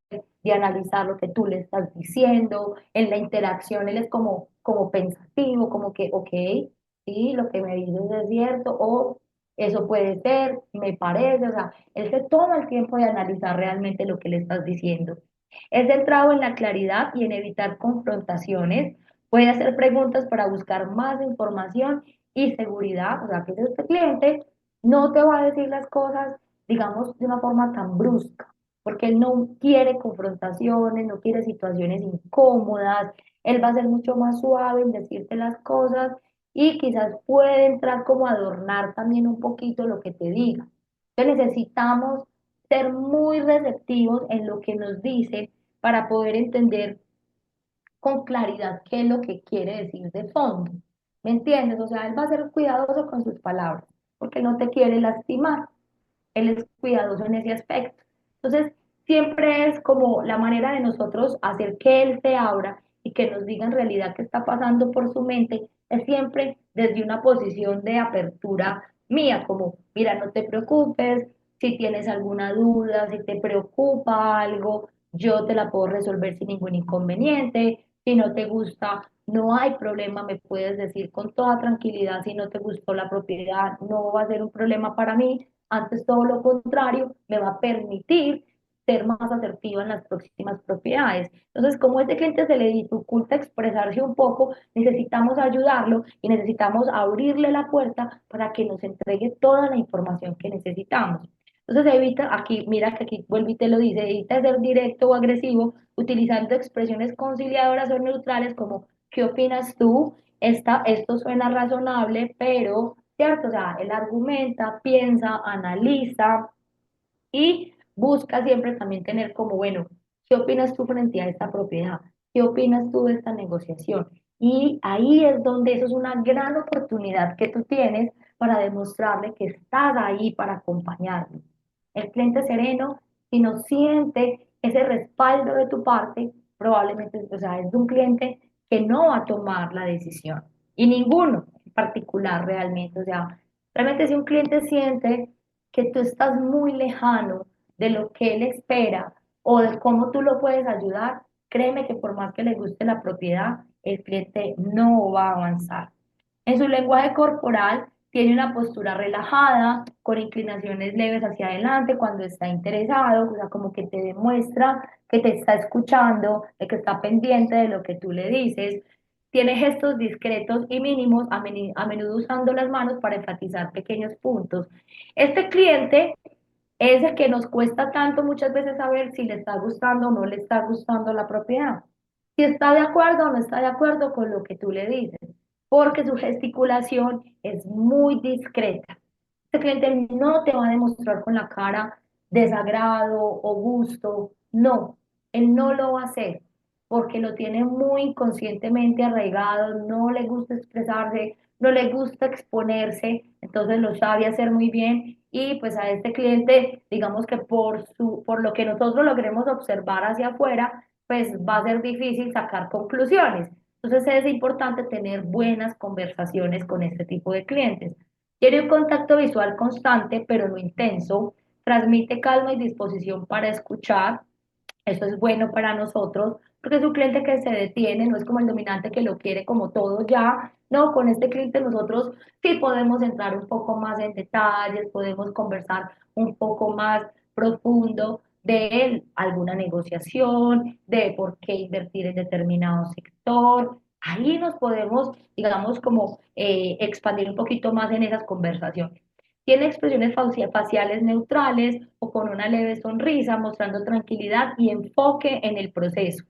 de analizar lo que tú le estás diciendo, en la interacción él es como pensativo, como que, ok, sí, lo que me dices es cierto, o eso puede ser, me parece, o sea, él se toma el tiempo de analizar realmente lo que le estás diciendo. Es centrado en la claridad y en evitar confrontaciones, Puede hacer preguntas para buscar más información y seguridad, o sea, que este cliente no te va a decir las cosas, digamos, de una forma tan brusca, porque él no quiere confrontaciones, no quiere situaciones incómodas, él va a ser mucho más suave en decirte las cosas y quizás puede entrar como a adornar también un poquito lo que te diga. Entonces necesitamos ser muy receptivos en lo que nos dicen para poder entender con claridad qué es lo que quiere decir de fondo. ¿Me entiendes? O sea, él va a ser cuidadoso con sus palabras, porque no te quiere lastimar. Él es cuidadoso en ese aspecto. Entonces, siempre es como la manera de nosotros hacer que él se abra y que nos diga en realidad qué está pasando por su mente, es siempre desde una posición de apertura mía, como, mira, no te preocupes, si tienes alguna duda, si te preocupa algo, yo te la puedo resolver sin ningún inconveniente. Si no te gusta, no hay problema, me puedes decir con toda tranquilidad si no te gustó la propiedad, no va a ser un problema para mí. Antes todo lo contrario, me va a permitir ser más asertiva en las próximas propiedades. Entonces, como a este cliente se le dificulta expresarse un poco, necesitamos ayudarlo y necesitamos abrirle la puerta para que nos entregue toda la información que necesitamos. Entonces evita, aquí, mira que aquí vuelve y te lo dice, evita ser directo o agresivo utilizando expresiones conciliadoras o neutrales como ¿qué opinas tú? Esto suena razonable, pero, ¿cierto? O sea, él argumenta, piensa, analiza y busca siempre también tener como, bueno, ¿qué opinas tú frente a esta propiedad? ¿Qué opinas tú de esta negociación? Y ahí es donde eso es una gran oportunidad que tú tienes para demostrarle que estás ahí para acompañarlo. El cliente sereno, si no siente ese respaldo de tu parte, probablemente, o sea, es un cliente que no va a tomar la decisión. Y ninguno en particular realmente. O sea, realmente si un cliente siente que tú estás muy lejano de lo que él espera o de cómo tú lo puedes ayudar, créeme que por más que le guste la propiedad, el cliente no va a avanzar. En su lenguaje corporal tiene una postura relajada, con inclinaciones leves hacia adelante cuando está interesado, o sea, como que te demuestra que te está escuchando, de que está pendiente de lo que tú le dices. Tiene gestos discretos y mínimos, a menudo usando las manos para enfatizar pequeños puntos. Este cliente es el que nos cuesta tanto muchas veces saber si le está gustando o no le está gustando la propiedad, si está de acuerdo o no está de acuerdo con lo que tú le dices, porque su gesticulación es muy discreta. Este cliente no te va a demostrar con la cara desagrado o gusto, no, él no lo va a hacer porque lo tiene muy inconscientemente arraigado, no le gusta expresarse, no le gusta exponerse, entonces lo sabe hacer muy bien y pues a este cliente, digamos que por lo que nosotros logremos observar hacia afuera, pues va a ser difícil sacar conclusiones. Entonces es importante tener buenas conversaciones con este tipo de clientes. Tiene un contacto visual constante, pero no intenso, transmite calma y disposición para escuchar, eso es bueno para nosotros, porque es un cliente que se detiene, no es como el dominante que lo quiere como todo ya. No, con este cliente nosotros sí podemos entrar un poco más en detalles, podemos conversar un poco más profundo de alguna negociación, de por qué invertir en determinado sector. Ahí nos podemos, digamos, como expandir un poquito más en esas conversaciones. Tiene expresiones faciales neutrales o con una leve sonrisa, mostrando tranquilidad y enfoque en el proceso.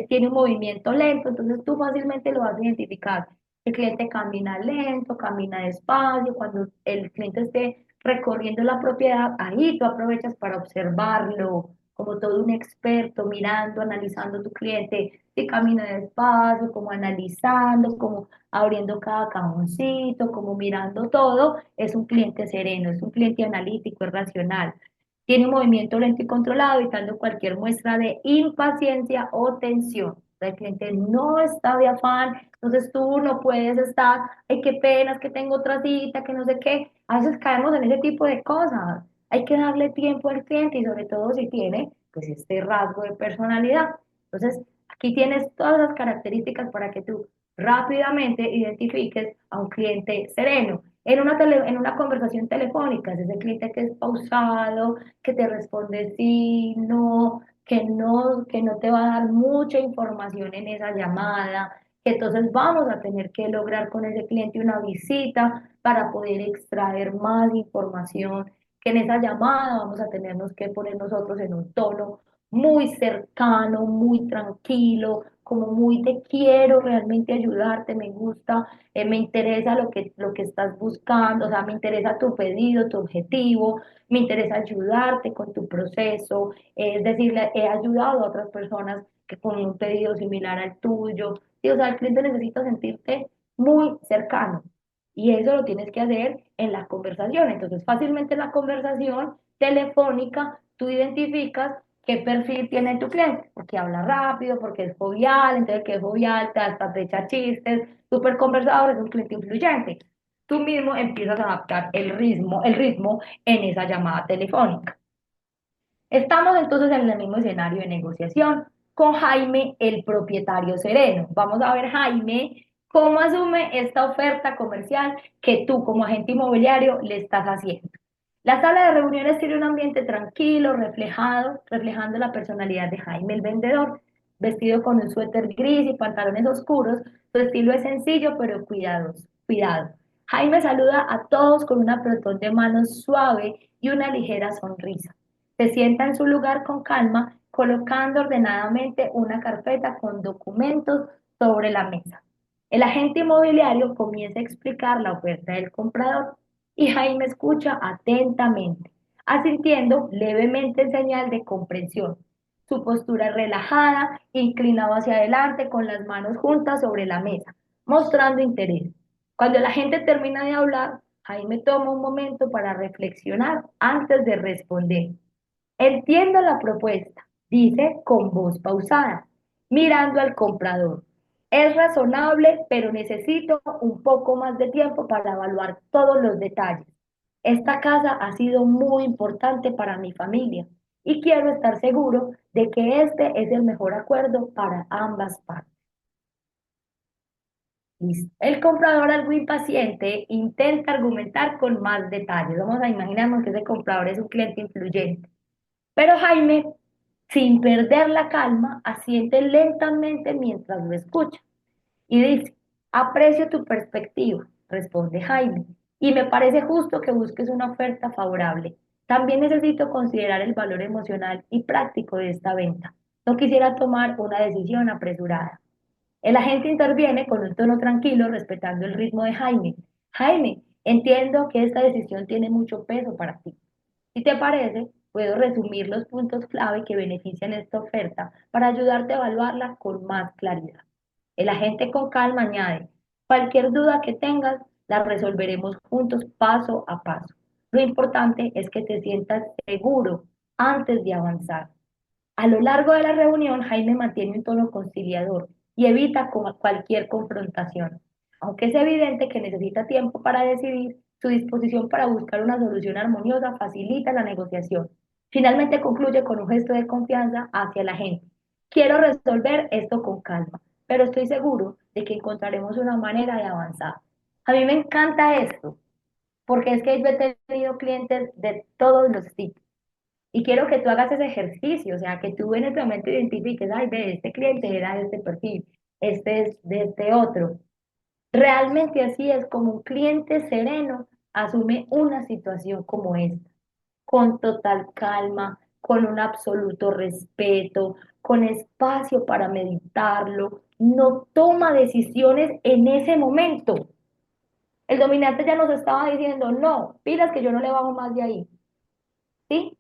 Tiene un movimiento lento, entonces tú fácilmente lo vas a identificar. El cliente camina lento, camina despacio. Cuando el cliente esté recorriendo la propiedad, ahí tú aprovechas para observarlo como todo un experto, mirando, analizando tu cliente, si camina despacio, como analizando, como abriendo cada cajoncito, como mirando todo. Es un cliente sereno, es un cliente analítico, es racional. Tiene un movimiento lento y controlado, evitando cualquier muestra de impaciencia o tensión. El cliente no está de afán, entonces tú no puedes estar, ay, qué pena, es que tengo otra cita, que no sé qué. A veces caemos en ese tipo de cosas. Hay que darle tiempo al cliente y sobre todo si tiene pues este rasgo de personalidad. Entonces, aquí tienes todas las características para que tú rápidamente identifiques a un cliente sereno. En una conversación telefónica, es ese cliente que es pausado, que te responde sí, no, que no te va a dar mucha información en esa llamada, que entonces vamos a tener que lograr con ese cliente una visita para poder extraer más información, que en esa llamada vamos a tenernos que poner nosotros en un tono muy cercano, muy tranquilo, como muy te quiero realmente ayudarte, me gusta, me interesa lo que estás buscando, o sea, me interesa tu pedido, tu objetivo, me interesa ayudarte con tu proceso, es decir, he ayudado a otras personas que con un pedido similar al tuyo, sí, o sea, el cliente necesita sentirte muy cercano y eso lo tienes que hacer en la conversación, entonces fácilmente en la conversación telefónica tú identificas qué perfil tiene tu cliente, porque habla rápido, porque es jovial, entonces que es jovial, hasta te echa chistes, súper conversador, es un cliente influyente. Tú mismo empiezas a adaptar el ritmo en esa llamada telefónica. Estamos entonces en el mismo escenario de negociación con Jaime, el propietario sereno. Vamos a ver, Jaime, cómo asume esta oferta comercial que tú como agente inmobiliario le estás haciendo. La sala de reuniones tiene un ambiente tranquilo, reflejando la personalidad de Jaime, el vendedor. Vestido con un suéter gris y pantalones oscuros, su estilo es sencillo pero cuidado. Jaime saluda a todos con un apretón de manos suave y una ligera sonrisa. Se sienta en su lugar con calma, colocando ordenadamente una carpeta con documentos sobre la mesa. El agente inmobiliario comienza a explicar la oferta del comprador y Jaime escucha atentamente, asintiendo levemente en señal de comprensión. Su postura es relajada, inclinado hacia adelante con las manos juntas sobre la mesa, mostrando interés. Cuando la gente termina de hablar, Jaime toma un momento para reflexionar antes de responder. Entiendo la propuesta, dice con voz pausada, mirando al comprador. Es razonable, pero necesito un poco más de tiempo para evaluar todos los detalles. Esta casa ha sido muy importante para mi familia y quiero estar seguro de que este es el mejor acuerdo para ambas partes. Listo. El comprador, algo impaciente, intenta argumentar con más detalles. Vamos a imaginarnos que ese comprador es un cliente influyente. Pero Jaime, sin perder la calma, asiente lentamente mientras lo escucha y dice, aprecio tu perspectiva, responde Jaime, y me parece justo que busques una oferta favorable. También necesito considerar el valor emocional y práctico de esta venta. No quisiera tomar una decisión apresurada. El agente interviene con un tono tranquilo, respetando el ritmo de Jaime. Jaime, entiendo que esta decisión tiene mucho peso para ti. Si te parece, puedo resumir los puntos clave que benefician esta oferta para ayudarte a evaluarla con más claridad. El agente con calma añade, cualquier duda que tengas, la resolveremos juntos paso a paso. Lo importante es que te sientas seguro antes de avanzar. A lo largo de la reunión, Jaime mantiene un tono conciliador y evita cualquier confrontación. Aunque es evidente que necesita tiempo para decidir, su disposición para buscar una solución armoniosa facilita la negociación. Finalmente concluye con un gesto de confianza hacia la gente. Quiero resolver esto con calma, pero estoy seguro de que encontraremos una manera de avanzar. A mí me encanta esto, porque es que yo he tenido clientes de todos los tipos. Y quiero que tú hagas ese ejercicio, o sea, que tú en este momento identifiques, ay, ve, este cliente era de este perfil, este es de este otro. Realmente así es como un cliente sereno asume una situación como esta, con total calma, con un absoluto respeto, con espacio para meditarlo, no toma decisiones en ese momento. El dominante ya nos estaba diciendo, no, pilas que yo no le bajo más de ahí, ¿sí?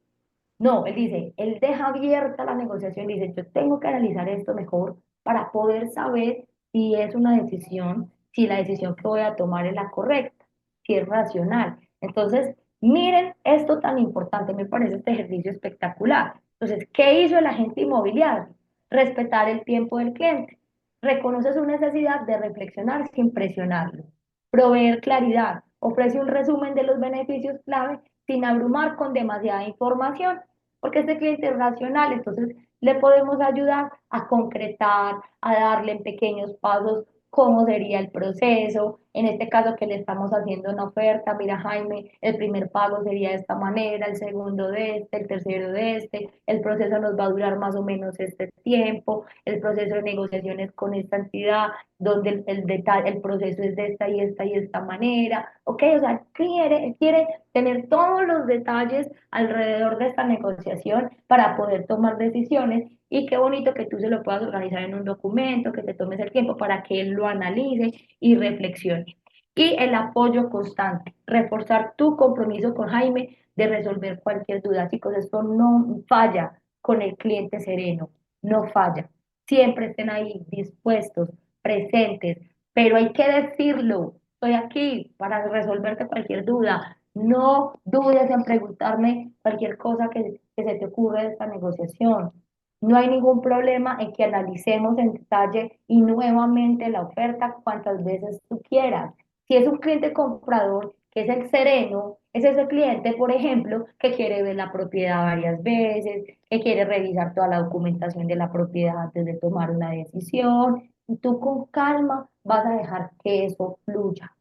No, él dice, él deja abierta la negociación, dice, yo tengo que analizar esto mejor para poder saber si es una decisión, si la decisión que voy a tomar es la correcta, si es racional. Entonces, miren esto tan importante, me parece este ejercicio espectacular. Entonces, ¿qué hizo el agente inmobiliario? Respetar el tiempo del cliente. Reconoce su necesidad de reflexionar sin presionarlo. Proveer claridad. Ofrece un resumen de los beneficios clave sin abrumar con demasiada información, porque este cliente es racional, entonces le podemos ayudar a concretar, a darle en pequeños pasos cómo sería el proceso, en este caso que le estamos haciendo una oferta, mira Jaime, el primer pago sería de esta manera, el segundo de este, el tercero de este, el proceso nos va a durar más o menos este tiempo, el proceso de negociaciones con esta entidad, donde el detalle, el proceso es de esta y esta manera, ok, o sea, quiere tener todos los detalles alrededor de esta negociación para poder tomar decisiones y qué bonito que tú se lo puedas organizar en un documento, que te tomes el tiempo para que él lo analice y reflexione. Y el apoyo constante, reforzar tu compromiso con Jaime de resolver cualquier duda. Chicos, esto no falla con el cliente sereno, no falla. Siempre estén ahí dispuestos, presentes, pero hay que decirlo. Estoy aquí para resolverte cualquier duda. No dudes en preguntarme cualquier cosa que se te ocurra de esta negociación. No hay ningún problema en que analicemos en detalle y nuevamente la oferta cuantas veces tú quieras. Si es un cliente comprador, que es el sereno, es ese cliente, por ejemplo, que quiere ver la propiedad varias veces, que quiere revisar toda la documentación de la propiedad antes de tomar una decisión. Y tú con calma vas a dejar que eso fluya.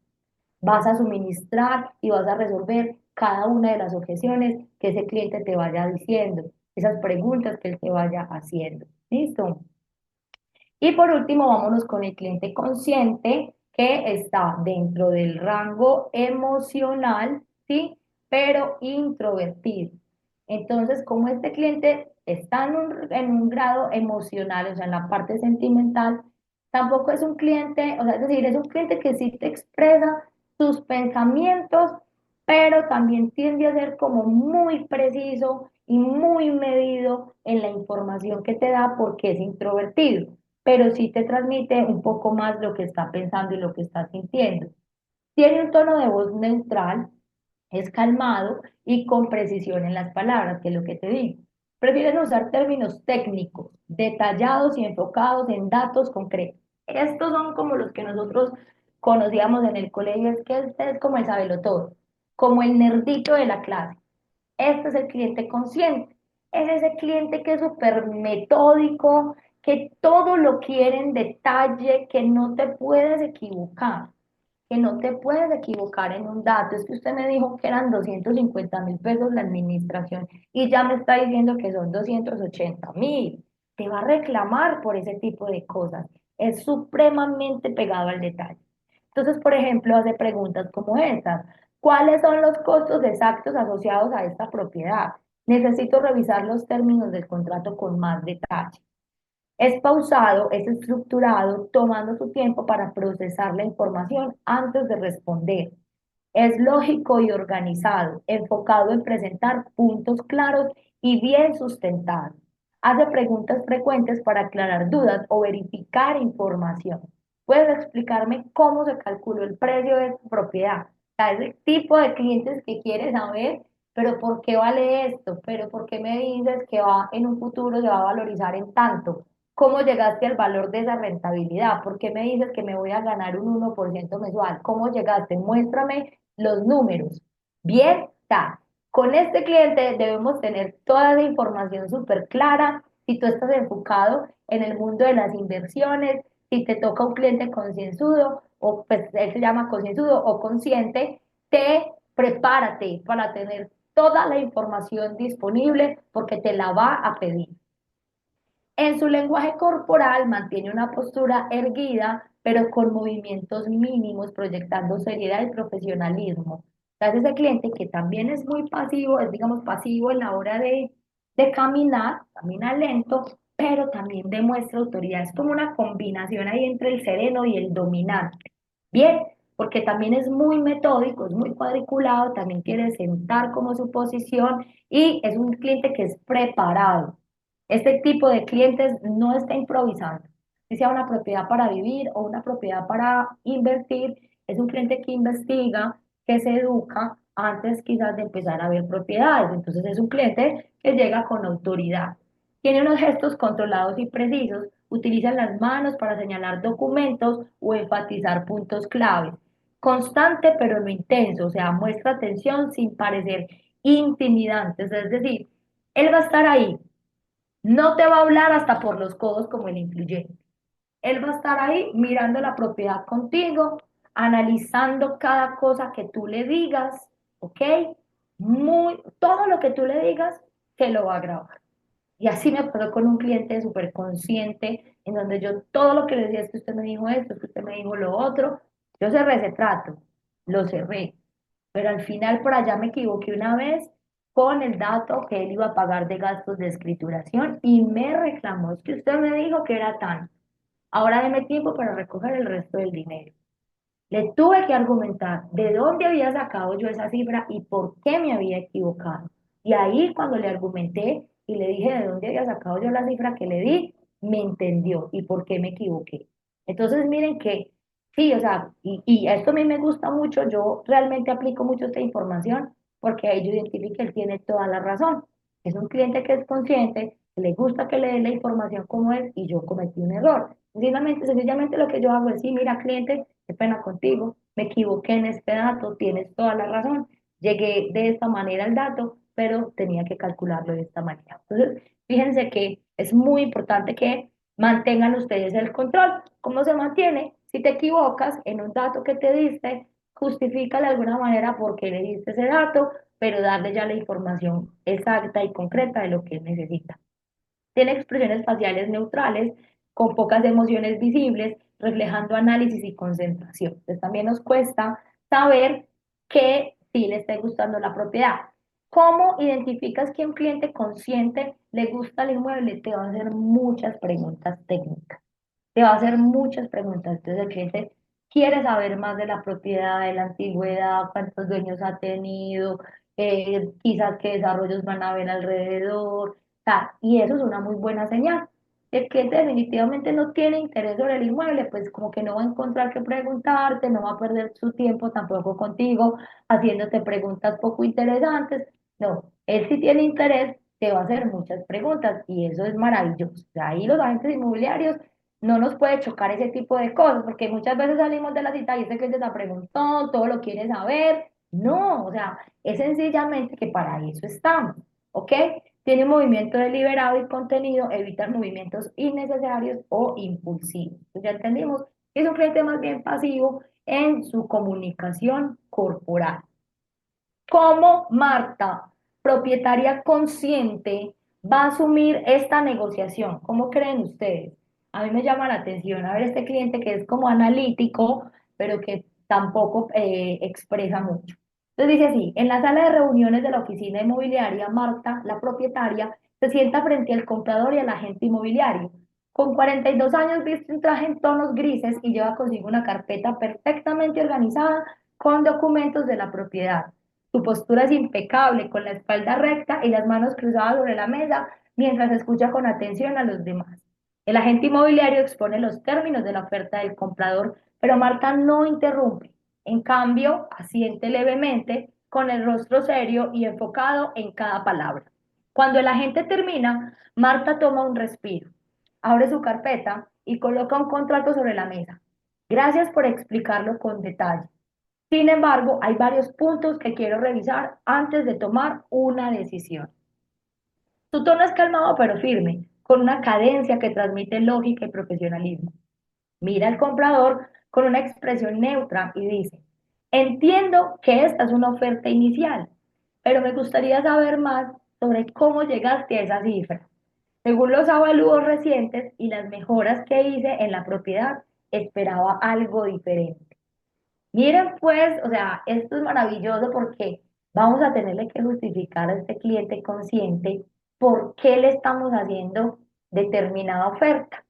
Vas a suministrar y vas a resolver cada una de las objeciones que ese cliente te vaya diciendo, esas preguntas que él te vaya haciendo. ¿Listo? Y por último, vámonos con el cliente consciente que está dentro del rango emocional, ¿sí? Pero introvertido. Entonces, como este cliente está en un grado emocional, o sea, en la parte sentimental, tampoco es un cliente, o sea, es decir, es un cliente que sí te expresa sus pensamientos, pero también tiende a ser como muy preciso y muy medido en la información que te da porque es introvertido, pero sí te transmite un poco más lo que está pensando y lo que está sintiendo. Tiene un tono de voz neutral, es calmado y con precisión en las palabras, que es lo que te digo. Prefieren usar términos técnicos, detallados y enfocados en datos concretos. Estos son como los que nosotros conocíamos en el colegio, es que este es como el sabelotodo, como el nerdito de la clase. Este es el cliente consciente. Es ese cliente que es súper metódico, que todo lo quiere en detalle, que no te puedes equivocar, que no te puedes equivocar en un dato. Es que usted me dijo que eran 250.000 pesos la administración y ya me está diciendo que son 280.000. Te va a reclamar por ese tipo de cosas. Es supremamente pegado al detalle. Entonces, por ejemplo, hace preguntas como estas. ¿Cuáles son los costos exactos asociados a esta propiedad? Necesito revisar los términos del contrato con más detalle. Es pausado, es estructurado, tomando su tiempo para procesar la información antes de responder. Es lógico y organizado, enfocado en presentar puntos claros y bien sustentados. Hace preguntas frecuentes para aclarar dudas o verificar información. ¿Puedes explicarme cómo se calculó el precio de esta propiedad? O sea, ese tipo de clientes que quiere saber, pero ¿por qué vale esto? ¿Pero por qué me dices que va en un futuro se va a valorizar en tanto? ¿Cómo llegaste al valor de esa rentabilidad? ¿Por qué me dices que me voy a ganar un 1% mensual? ¿Cómo llegaste? Muéstrame los números. Bien, está. Con este cliente debemos tener toda la información súper clara. Si tú estás enfocado en el mundo de las inversiones, si te toca un cliente concienzudo, o pues él se llama concienzudo o consciente, te prepárate para tener toda la información disponible porque te la va a pedir. En su lenguaje corporal mantiene una postura erguida, pero con movimientos mínimos, proyectando seriedad y profesionalismo. Entonces, ese cliente que también es muy pasivo, es digamos pasivo en la hora de caminar, camina lento, pero también demuestra autoridad. Es como una combinación ahí entre el sereno y el dominante. Bien, porque también es muy metódico, es muy cuadriculado, también quiere sentar como su posición y es un cliente que es preparado. Este tipo de clientes no está improvisando. Si sea una propiedad para vivir o una propiedad para invertir, es un cliente que investiga, que se educa antes quizás de empezar a ver propiedades. Entonces es un cliente que llega con autoridad. Tiene unos gestos controlados y precisos, utiliza las manos para señalar documentos o enfatizar puntos claves. Constante pero no intenso, o sea, muestra atención sin parecer intimidante. Es decir, él va a estar ahí, no te va a hablar hasta por los codos como el influyente. Él va a estar ahí mirando la propiedad contigo, analizando cada cosa que tú le digas, ¿ok? Todo lo que tú le digas, te lo va a grabar. Y así me pasó con un cliente súper consciente, en donde yo todo lo que le decía es que usted me dijo esto, es que usted me dijo lo otro. Yo cerré ese trato, lo cerré, pero al final por allá me equivoqué una vez con el dato que él iba a pagar de gastos de escrituración y me reclamó, es que usted me dijo que era tan, ahora deme tiempo para recoger el resto del dinero. Le tuve que argumentar de dónde había sacado yo esa cifra y por qué me había equivocado. Y ahí cuando le argumenté y le dije de dónde había sacado yo la cifra que le di, me entendió y por qué me equivoqué. Entonces miren que sí, o sea, y esto a mí me gusta mucho, yo realmente aplico mucho esta información porque ahí yo identifico que él tiene toda la razón. Es un cliente que es consciente, que le gusta que le dé la información como es y yo cometí un error. Sencillamente lo que yo hago es, sí, mira, cliente, qué pena contigo, me equivoqué en este dato, tienes toda la razón, llegué de esta manera al dato, pero tenía que calcularlo de esta manera. Entonces, fíjense que es muy importante que mantengan ustedes el control. ¿Cómo se mantiene? Si te equivocas en un dato que te diste, justifica de alguna manera por qué le diste ese dato, pero darle ya la información exacta y concreta de lo que él necesita. Tiene expresiones faciales neutrales, con pocas emociones visibles, reflejando análisis y concentración. Entonces también nos cuesta saber que sí le está gustando la propiedad. ¿Cómo identificas que a un cliente consciente le gusta el inmueble? Te va a hacer muchas preguntas técnicas, te va a hacer muchas preguntas. Entonces el cliente quiere saber más de la propiedad, de la antigüedad, cuántos dueños ha tenido, quizás qué desarrollos van a haber alrededor, y eso es una muy buena señal. El cliente definitivamente no tiene interés sobre el inmueble, pues como que no va a encontrar qué preguntarte, no va a perder su tiempo tampoco contigo, haciéndote preguntas poco interesantes. No, él sí tiene interés, te va a hacer muchas preguntas y eso es maravilloso. O sea, ahí los agentes inmobiliarios no nos puede chocar ese tipo de cosas, porque muchas veces salimos de la cita y ese cliente te preguntó, todo lo quiere saber. No, o sea, es sencillamente que para eso estamos, ¿ok? Tiene un movimiento deliberado y contenido, evita movimientos innecesarios o impulsivos. Entonces ya entendimos que es un cliente más bien pasivo en su comunicación corporal. ¿Cómo Marta, propietaria consciente, va a asumir esta negociación? ¿Cómo creen ustedes? A mí me llama la atención a ver este cliente que es como analítico, pero que tampoco expresa mucho. Entonces dice así, en la sala de reuniones de la oficina inmobiliaria, Marta, la propietaria, se sienta frente al comprador y al agente inmobiliario. Con 42 años viste un traje en tonos grises y lleva consigo una carpeta perfectamente organizada con documentos de la propiedad. Su postura es impecable, con la espalda recta y las manos cruzadas sobre la mesa, mientras escucha con atención a los demás. El agente inmobiliario expone los términos de la oferta del comprador, pero Marta no interrumpe. En cambio, asiente levemente, con el rostro serio y enfocado en cada palabra. Cuando el agente termina, Marta toma un respiro, abre su carpeta y coloca un contrato sobre la mesa. Gracias por explicarlo con detalle. Sin embargo, hay varios puntos que quiero revisar antes de tomar una decisión. Su tono es calmado pero firme, con una cadencia que transmite lógica y profesionalismo. Mira al comprador con una expresión neutra y dice, entiendo que esta es una oferta inicial, pero me gustaría saber más sobre cómo llegaste a esa cifra. Según los avalúos recientes y las mejoras que hice en la propiedad, esperaba algo diferente. Miren, pues, o sea, esto es maravilloso porque vamos a tenerle que justificar a este cliente consciente por qué le estamos haciendo determinada oferta.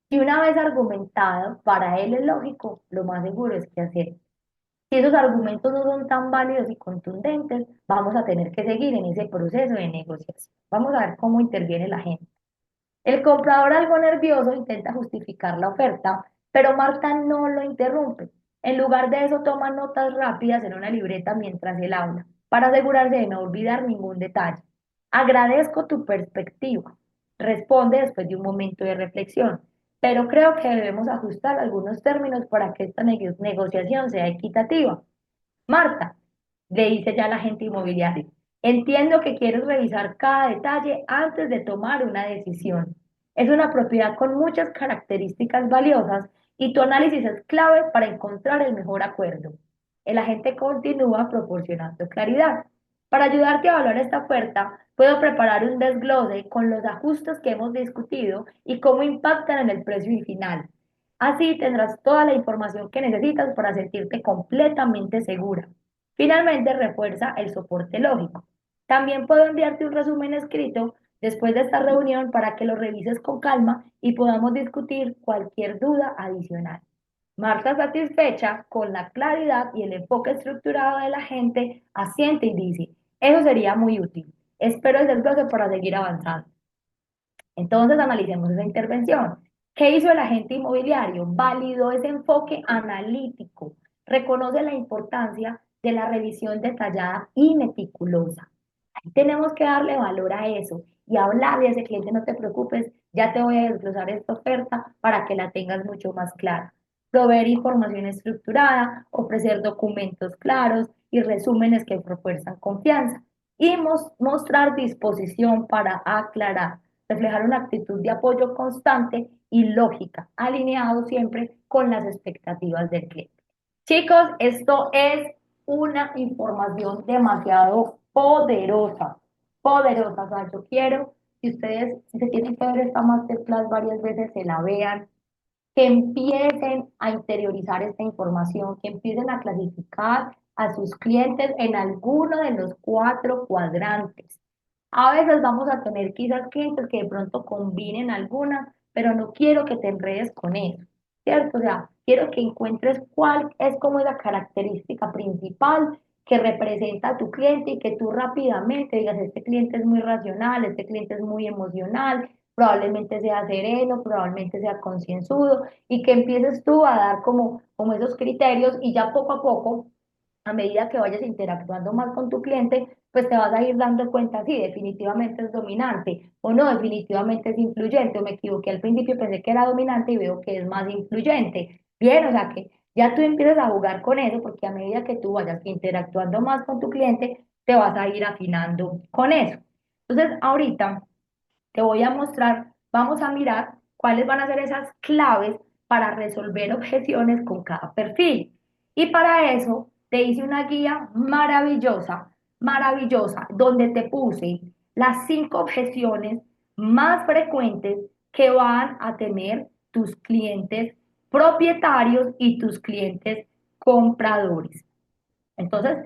Y una vez argumentado, para él es lógico, lo más seguro es que acepte. Si esos argumentos no son tan válidos y contundentes, vamos a tener que seguir en ese proceso de negociación. Vamos a ver cómo interviene la gente. El comprador, algo nervioso, intenta justificar la oferta, pero Marta no lo interrumpe. En lugar de eso, toma notas rápidas en una libreta mientras él habla, para asegurarse de no olvidar ningún detalle. Agradezco tu perspectiva, responde después de un momento de reflexión, pero creo que debemos ajustar algunos términos para que esta negociación sea equitativa. Marta, le dice ya la agente inmobiliario, entiendo que quieres revisar cada detalle antes de tomar una decisión. Es una propiedad con muchas características valiosas y tu análisis es clave para encontrar el mejor acuerdo. El agente continúa proporcionando claridad. Para ayudarte a evaluar esta oferta, puedo preparar un desglose con los ajustes que hemos discutido y cómo impactan en el precio final. Así tendrás toda la información que necesitas para sentirte completamente segura. Finalmente, refuerza el soporte lógico. También puedo enviarte un resumen escrito después de esta reunión para que lo revises con calma y podamos discutir cualquier duda adicional. Marta, satisfecha con la claridad y el enfoque estructurado de la gente, asiente y dice, eso sería muy útil. Espero el desglose para seguir avanzando. Entonces analicemos esa intervención. ¿Qué hizo el agente inmobiliario? Validó ese enfoque analítico, reconoce la importancia de la revisión detallada y meticulosa. Ahí tenemos que darle valor a eso y hablarle a ese cliente, no te preocupes, ya te voy a desglosar esta oferta para que la tengas mucho más clara. Proveer información estructurada, ofrecer documentos claros y resúmenes que refuerzan confianza y mostrar disposición para aclarar, reflejar una actitud de apoyo constante y lógica, alineado siempre con las expectativas del cliente. Chicos, esto es una información demasiado poderosa, poderosa. O sea, yo quiero que ustedes, si se tienen que ver esta masterclass varias veces, se la vean, que empiecen a interiorizar esta información, que empiecen a clasificar a sus clientes en alguno de los cuatro cuadrantes. A veces vamos a tener quizás clientes que de pronto combinen algunas, pero no quiero que te enredes con eso, ¿cierto? O sea, quiero que encuentres cuál es como esa característica principal que representa a tu cliente y que tú rápidamente digas, este cliente es muy racional, este cliente es muy emocional, probablemente sea sereno, probablemente sea concienzudo, y que empieces tú a dar como esos criterios y ya poco a poco, a medida que vayas interactuando más con tu cliente, pues te vas a ir dando cuenta si definitivamente es dominante o no, definitivamente es influyente, o me equivoqué al principio, pensé que era dominante y veo que es más influyente. Bien, o sea que ya tú empiezas a jugar con eso porque a medida que tú vayas interactuando más con tu cliente, te vas a ir afinando con eso. Entonces, ahorita te voy a mostrar, vamos a mirar cuáles van a ser esas claves para resolver objeciones con cada perfil. Y para eso te hice una guía maravillosa, maravillosa, donde te puse las 5 objeciones más frecuentes que van a tener tus clientes propietarios y tus clientes compradores. Entonces,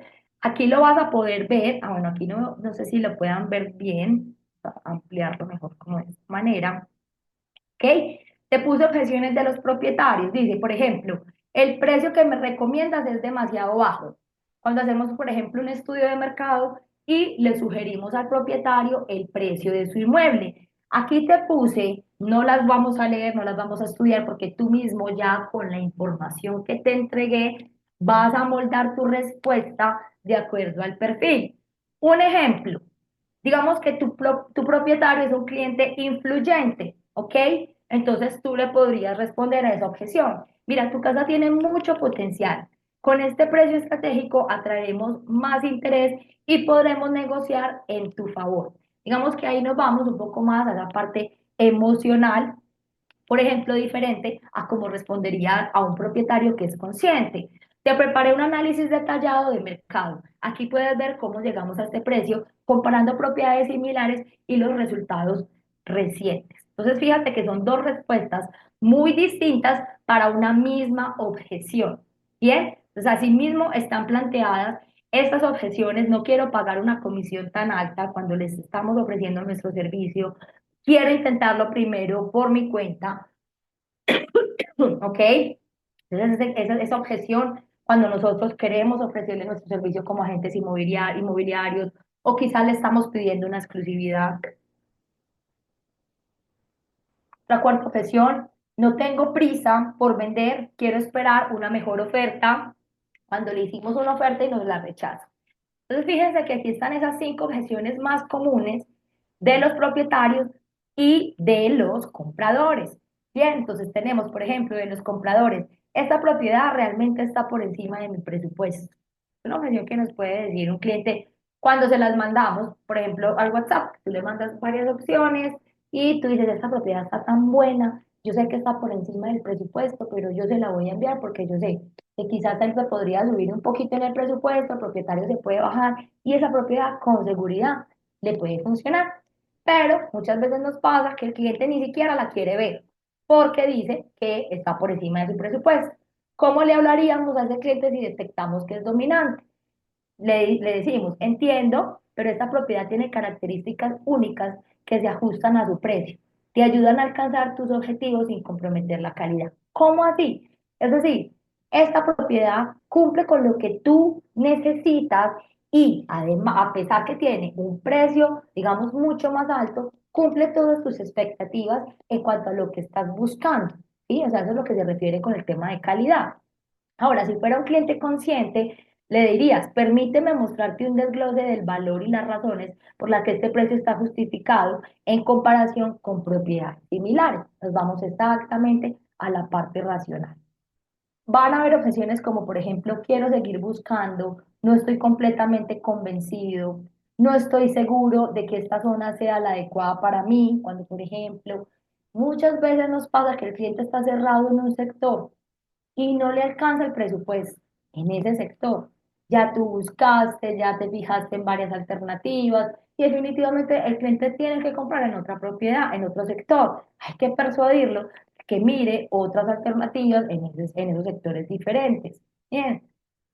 aquí lo vas a poder ver, bueno, aquí no sé si lo puedan ver bien, ampliarlo mejor como de esta manera, ¿ok? Te puse objeciones de los propietarios, dice, por ejemplo, el precio que me recomiendas es demasiado bajo. Cuando hacemos, por ejemplo, un estudio de mercado y le sugerimos al propietario el precio de su inmueble. Aquí te puse, no las vamos a leer, no las vamos a estudiar porque tú mismo ya con la información que te entregué vas a moldar tu respuesta de acuerdo al perfil. Un ejemplo, digamos que tu propietario es un cliente influyente, ¿ok? Entonces tú le podrías responder a esa objeción. Mira, tu casa tiene mucho potencial. Con este precio estratégico atraeremos más interés y podremos negociar en tu favor. Digamos que ahí nos vamos un poco más a la parte emocional, por ejemplo, diferente a cómo respondería a un propietario que es consciente. Te preparé un análisis detallado de mercado. Aquí puedes ver cómo llegamos a este precio comparando propiedades similares y los resultados recientes. Entonces, fíjate que son dos respuestas muy distintas para una misma objeción. Bien, entonces así mismo están planteadas estas objeciones. No quiero pagar una comisión tan alta cuando les estamos ofreciendo nuestro servicio. Quiero intentarlo primero por mi cuenta, ¿ok? Entonces, esa objeción, cuando nosotros queremos ofrecerle nuestro servicio como agentes inmobiliarios, o quizás le estamos pidiendo una exclusividad. La cuarta objeción, no tengo prisa por vender, quiero esperar una mejor oferta. Cuando le hicimos una oferta y nos la rechazan. Entonces, fíjense que aquí están esas 5 objeciones más comunes de los propietarios y de los compradores. Bien, entonces tenemos, por ejemplo, de los compradores, esta propiedad realmente está por encima de mi presupuesto. Es una objeción que nos puede decir un cliente cuando se las mandamos, por ejemplo, al WhatsApp. Tú le mandas varias opciones y tú dices, esta propiedad está tan buena, yo sé que está por encima del presupuesto, pero yo se la voy a enviar porque yo sé que quizás él se podría subir un poquito en el presupuesto, el propietario se puede bajar y esa propiedad con seguridad le puede funcionar. Pero muchas veces nos pasa que el cliente ni siquiera la quiere ver porque dice que está por encima de su presupuesto. ¿Cómo le hablaríamos a ese cliente si detectamos que es dominante? Le decimos, entiendo, pero esta propiedad tiene características únicas que se ajustan a su precio. Te ayudan a alcanzar tus objetivos sin comprometer la calidad. ¿Cómo así? Es decir, esta propiedad cumple con lo que tú necesitas y además, a pesar que tiene un precio, digamos, mucho más alto, cumple todas tus expectativas en cuanto a lo que estás buscando. ¿Sí? O sea, eso es lo que se refiere con el tema de calidad. Ahora, si fuera un cliente consciente, le dirías, permíteme mostrarte un desglose del valor y las razones por las que este precio está justificado en comparación con propiedades similares. Nos vamos exactamente a la parte racional. Van a haber objeciones como, por ejemplo, quiero seguir buscando, no estoy completamente convencido, no estoy seguro de que esta zona sea la adecuada para mí, cuando, por ejemplo, muchas veces nos pasa que el cliente está cerrado en un sector y no le alcanza el presupuesto en ese sector. Ya tú buscaste, ya te fijaste en varias alternativas y definitivamente el cliente tiene que comprar en otra propiedad, en otro sector. Hay que persuadirlo que mire otras alternativas en esos sectores diferentes. Bien,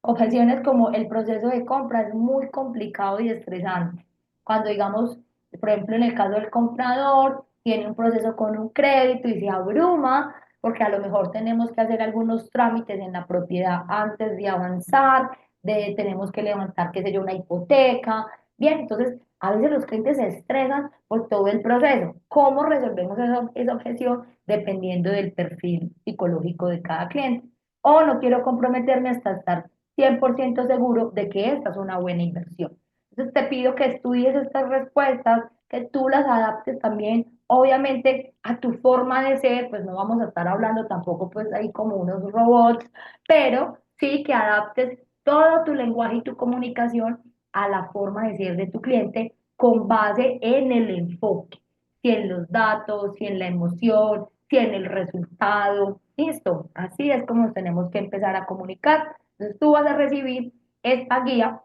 objeciones como el proceso de compra es muy complicado y estresante. Cuando digamos, por ejemplo, en el caso del comprador, tiene un proceso con un crédito y se abruma porque a lo mejor tenemos que hacer algunos trámites en la propiedad antes de avanzar, tenemos que levantar, qué sé yo, una hipoteca. Bien, entonces a veces los clientes se estresan por todo el proceso. ¿Cómo resolvemos esa objeción? Dependiendo del perfil psicológico de cada cliente. O no quiero comprometerme hasta estar 100% seguro de que esta es una buena inversión. Entonces te pido que estudies estas respuestas, que tú las adaptes también, obviamente, a tu forma de ser, pues no vamos a estar hablando tampoco pues ahí como unos robots, pero sí que adaptes todo tu lenguaje y tu comunicación a la forma de ser de tu cliente con base en el enfoque, si en los datos, si en la emoción, si en el resultado. Listo, así es como tenemos que empezar a comunicar. Entonces tú vas a recibir esta guía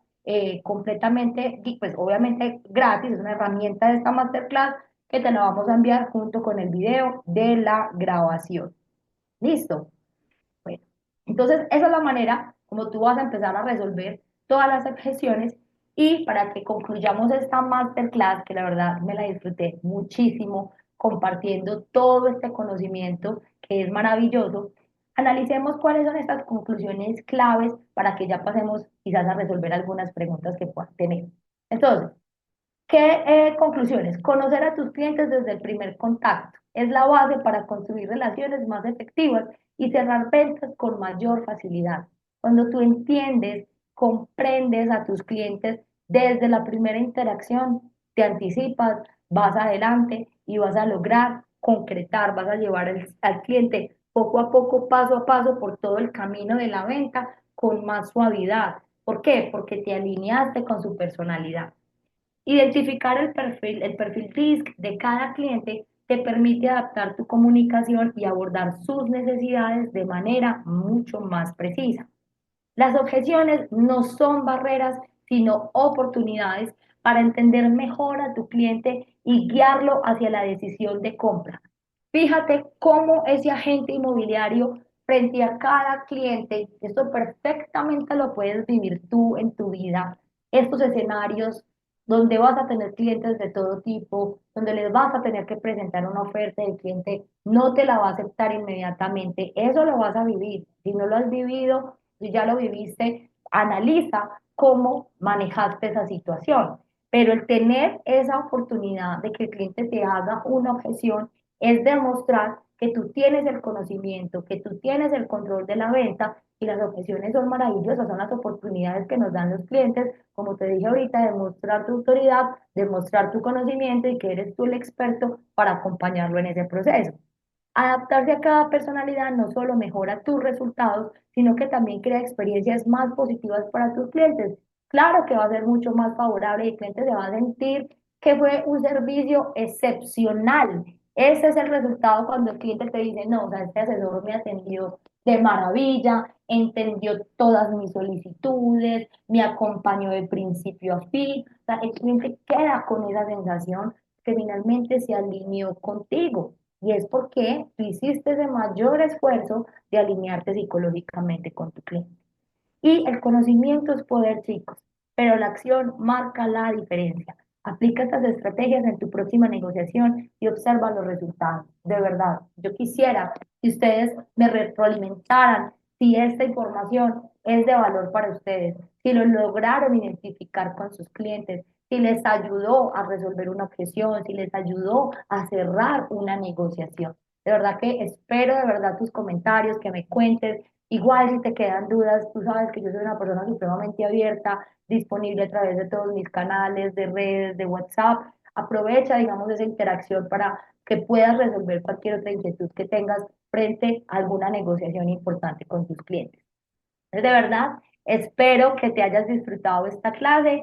completamente, pues obviamente gratis, es una herramienta de esta masterclass que te la vamos a enviar junto con el video de la grabación. ¿Listo? Bueno, entonces esa es la manera como tú vas a empezar a resolver todas las objeciones y para que concluyamos esta masterclass, que la verdad me la disfruté muchísimo compartiendo todo este conocimiento que es maravilloso, analicemos cuáles son estas conclusiones claves para que ya pasemos quizás a resolver algunas preguntas que puedan tener. Entonces, ¿qué conclusiones? Conocer a tus clientes desde el primer contacto es la base para construir relaciones más efectivas y cerrar ventas con mayor facilidad. Cuando tú entiendes, comprendes a tus clientes desde la primera interacción, te anticipas, vas adelante y vas a lograr concretar, vas a llevar al cliente poco a poco, paso a paso, por todo el camino de la venta con más suavidad. ¿Por qué? Porque te alineaste con su personalidad. Identificar el perfil DISC de cada cliente te permite adaptar tu comunicación y abordar sus necesidades de manera mucho más precisa. Las objeciones no son barreras, sino oportunidades para entender mejor a tu cliente y guiarlo hacia la decisión de compra. Fíjate cómo ese agente inmobiliario frente a cada cliente, esto perfectamente lo puedes vivir tú en tu vida, estos escenarios donde vas a tener clientes de todo tipo, donde les vas a tener que presentar una oferta y el cliente no te la va a aceptar inmediatamente, eso lo vas a vivir. Si no lo has vivido, si ya lo viviste, analiza cómo manejaste esa situación. Pero el tener esa oportunidad de que el cliente te haga una objeción es demostrar que tú tienes el conocimiento, que tú tienes el control de la venta y las objeciones son maravillosas, son las oportunidades que nos dan los clientes, como te dije ahorita, de mostrar tu autoridad, de mostrar tu conocimiento y que eres tú el experto para acompañarlo en ese proceso. Adaptarse a cada personalidad no solo mejora tus resultados, sino que también crea experiencias más positivas para tus clientes. Claro que va a ser mucho más favorable y el cliente se va a sentir que fue un servicio excepcional Ese es el resultado cuando el cliente te dice, no, o sea, este asesor me atendió de maravilla, entendió todas mis solicitudes, me acompañó de principio a fin. O sea, el cliente queda con esa sensación que finalmente se alineó contigo. Y es porque tú hiciste ese mayor esfuerzo de alinearte psicológicamente con tu cliente. Y el conocimiento es poder, chicos, pero la acción marca la diferencia. Aplica estas estrategias en tu próxima negociación y observa los resultados. De verdad, yo quisiera que ustedes me retroalimentaran si esta información es de valor para ustedes, si lo lograron identificar con sus clientes, si les ayudó a resolver una objeción, si les ayudó a cerrar una negociación. De verdad que espero de verdad tus comentarios, que me cuentes. Igual si te quedan dudas, tú sabes que yo soy una persona supremamente abierta, disponible a través de todos mis canales, de redes, de WhatsApp. Aprovecha, digamos, esa interacción para que puedas resolver cualquier otra inquietud que tengas frente a alguna negociación importante con tus clientes. Entonces, de verdad, espero que te hayas disfrutado esta clase